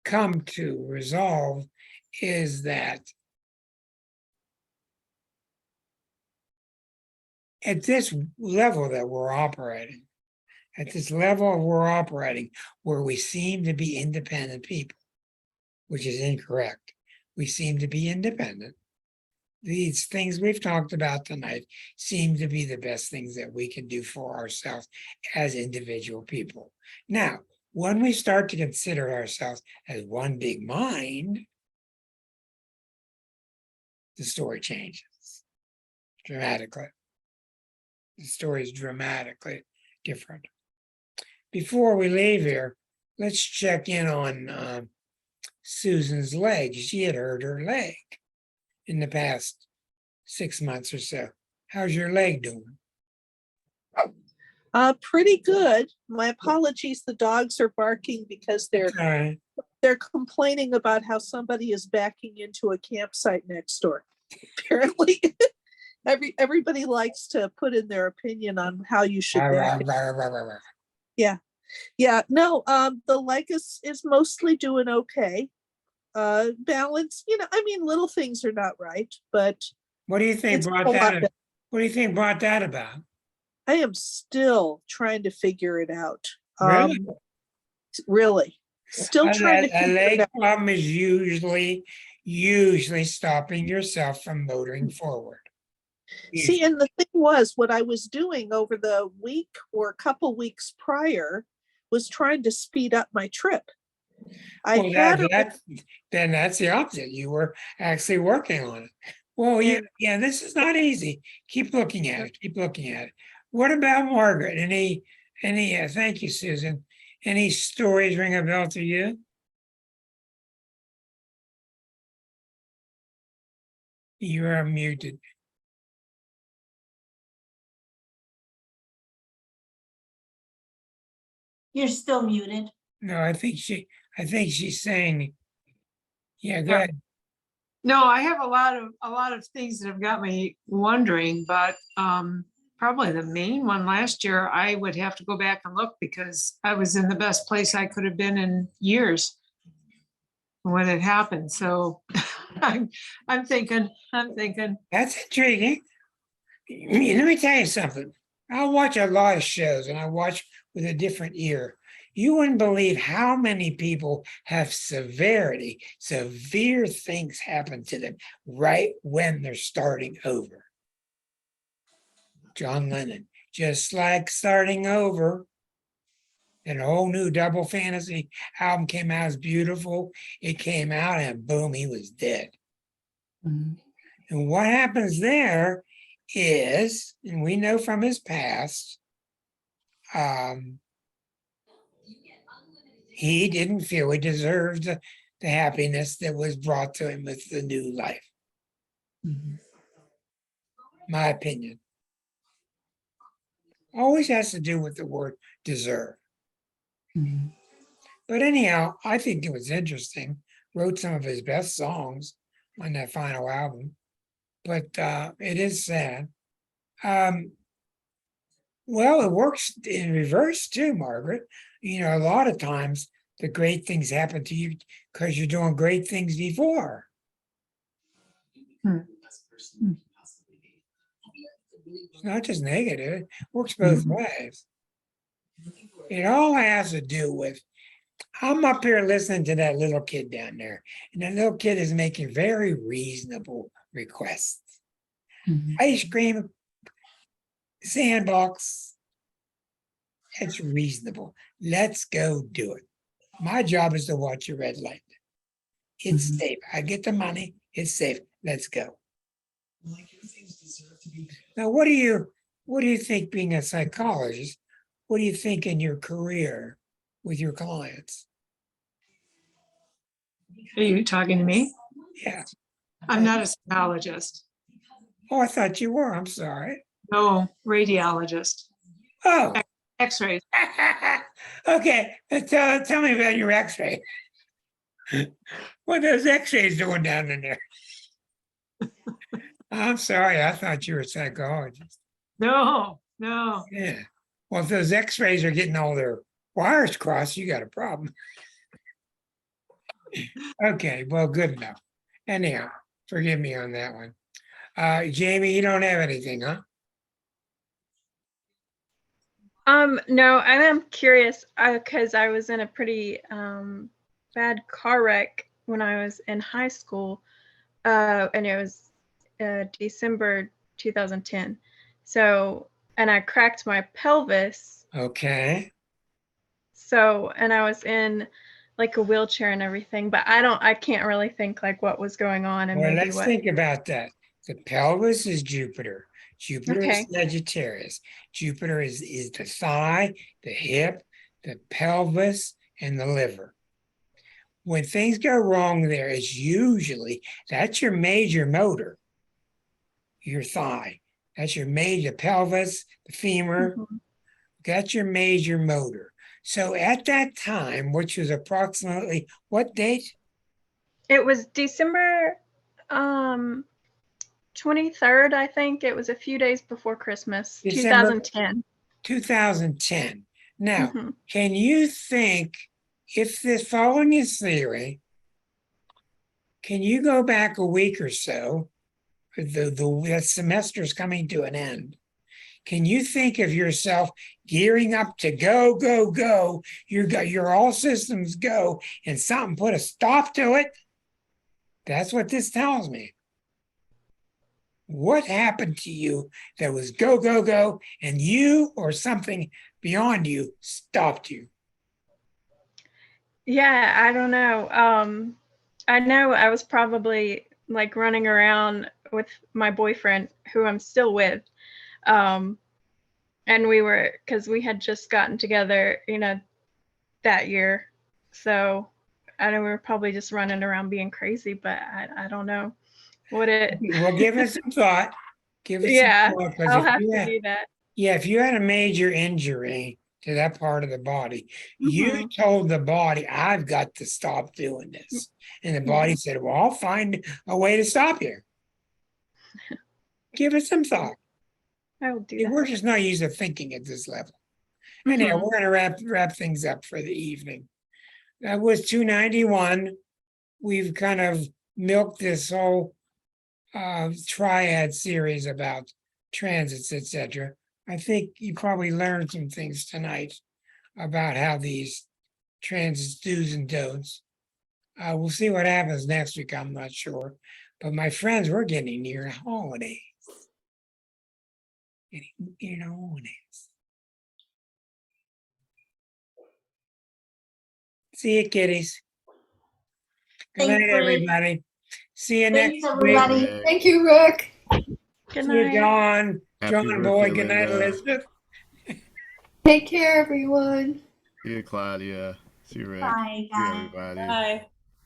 come to resolve is that at this level that we're operating, where we seem to be independent people, which is incorrect. We seem to be independent. These things we've talked about tonight seem to be the best things that we can do for ourselves as individual people. Now, when we start to consider ourselves as one big mind, the story changes dramatically. The story is dramatically different. Before we leave here, let's check in on Susan's leg. She had hurt her leg in the past 6 months or so. How's your leg doing? Pretty good. My apologies. The dogs are barking because they're complaining about how somebody is backing into a campsite next door. Apparently, everybody likes to put in their opinion on how you should back. Yeah. No. The leg is mostly doing okay. Balance. Little things are not right, but What do you think brought that? What do you think brought that about? I am still trying to figure it out. Really? Really. Still trying to A figure it leg out. problem is usually stopping yourself from motoring forward. See, and the thing was, what I was doing over the week or a couple weeks prior was trying to speed up my trip. Then that's the opposite. You were actually working on it. Well, yeah, this is not easy. Keep looking at it. What about Margaret? Any thank you, Susan. Any stories ring a bell to you? You are muted. You're still muted. No, I think she's saying, yeah, go ahead. No, I have a lot of things that have got me wondering, but probably the main one last year, I would have to go back and look because I was in the best place I could have been in years when it happened. So I'm thinking. That's intriguing. Let me tell you something. I watch a lot of shows and I watch with a different ear. You wouldn't believe how many people have severe things happen to them right when they're starting over. John Lennon, just like starting over. And a whole new Double Fantasy album came out, it's beautiful. It came out and boom, he was dead. Mm-hmm. And what happens there is, and we know from his past, he didn't feel he deserved the happiness that was brought to him with the new life. My opinion. Always has to do with the word deserve. But anyhow, I think it was interesting. Wrote some of his best songs on that final album. But it is sad. Well, it works in reverse too, Margaret. You know, a lot of times the great things happen to you because you're doing great things before. It's not just negative, it works both ways. It all has to do with, I'm up here listening to that little kid down there, and that little kid is making very reasonable requests. Ice cream, sandbox, it's reasonable. Let's go do it. My job is to watch your red light. It's safe. I get the money. It's safe. Let's go. Now, what do you think being a psychologist? What do you think in your career with your clients? Are you talking to me? Yeah. I'm not a psychologist. Oh, I thought you were. I'm sorry. No, radiologist. Oh. X-rays. Okay. Tell me about your X-ray. What are those X-rays doing down in there? I'm sorry. I thought you were a psychologist. No. Yeah. Well, if those X-rays are getting all their wires crossed, you got a problem. Okay. Well, good enough. Anyhow, forgive me on that one. Jamie, you don't have anything, huh? No, and I'm curious because I was in a pretty bad car wreck when I was in high school, and it was December 2010. So, and I cracked my pelvis. Okay. So, and I was in like a wheelchair and everything, but I can't really think like what was going on and Well, maybe let's what. think about that. The pelvis is Jupiter. Jupiter Okay. is Sagittarius. Jupiter is the thigh, the hip, the pelvis, and the liver. When things go wrong there, it's usually, that's your major motor, your thigh. That's your major pelvis, the femur. That's your major motor. So at that time, which was approximately what date? It was December 23rd, I think. It was a few days before Christmas, December 2010. 2010. Now, can you think, if this following his theory, can you go back a week or so? That semester is coming to an end. Can you think of yourself gearing up to go, go, go? You're all systems go, and something put a stop to it? That's what this tells me. What happened to you that was go, go, go, and you or something beyond you stopped you? Yeah, I don't know. I know I was probably like running around with my boyfriend, who I'm still with. And because we had just gotten together, that year. So I know we were probably just running around being crazy, but I don't know what it. Well, give us some thought. Give us Yeah, some thought. 'Cause I'll if have you to had- do that. Yeah, if you had a major injury to that part of the body, you told the body, I've got to stop doing this. And the body said, well, I'll find a way to stop you. Give it some thought. I will do Yeah, that. we're just not used to thinking at this level. Anyhow, we're going to wrap things up for the evening. That was 291. We've kind of milked this whole triad series about transits, etc. I think you probably learned some things tonight about how these transits do's and don'ts. We'll see what happens next week. I'm not sure. But my friends, we're getting near holidays. Getting near holidays. See you, kiddies. Good Thanks, night, Rick. everybody. See you Thanks, next week. everybody. Thank you, Rick. Good See you, night. John. Happy John boy. birthday, Good night, Linda. Elizabeth. Take care, everyone. See you, Claudia. See you, Rick. Bye, See you, guys. everybody. Bye.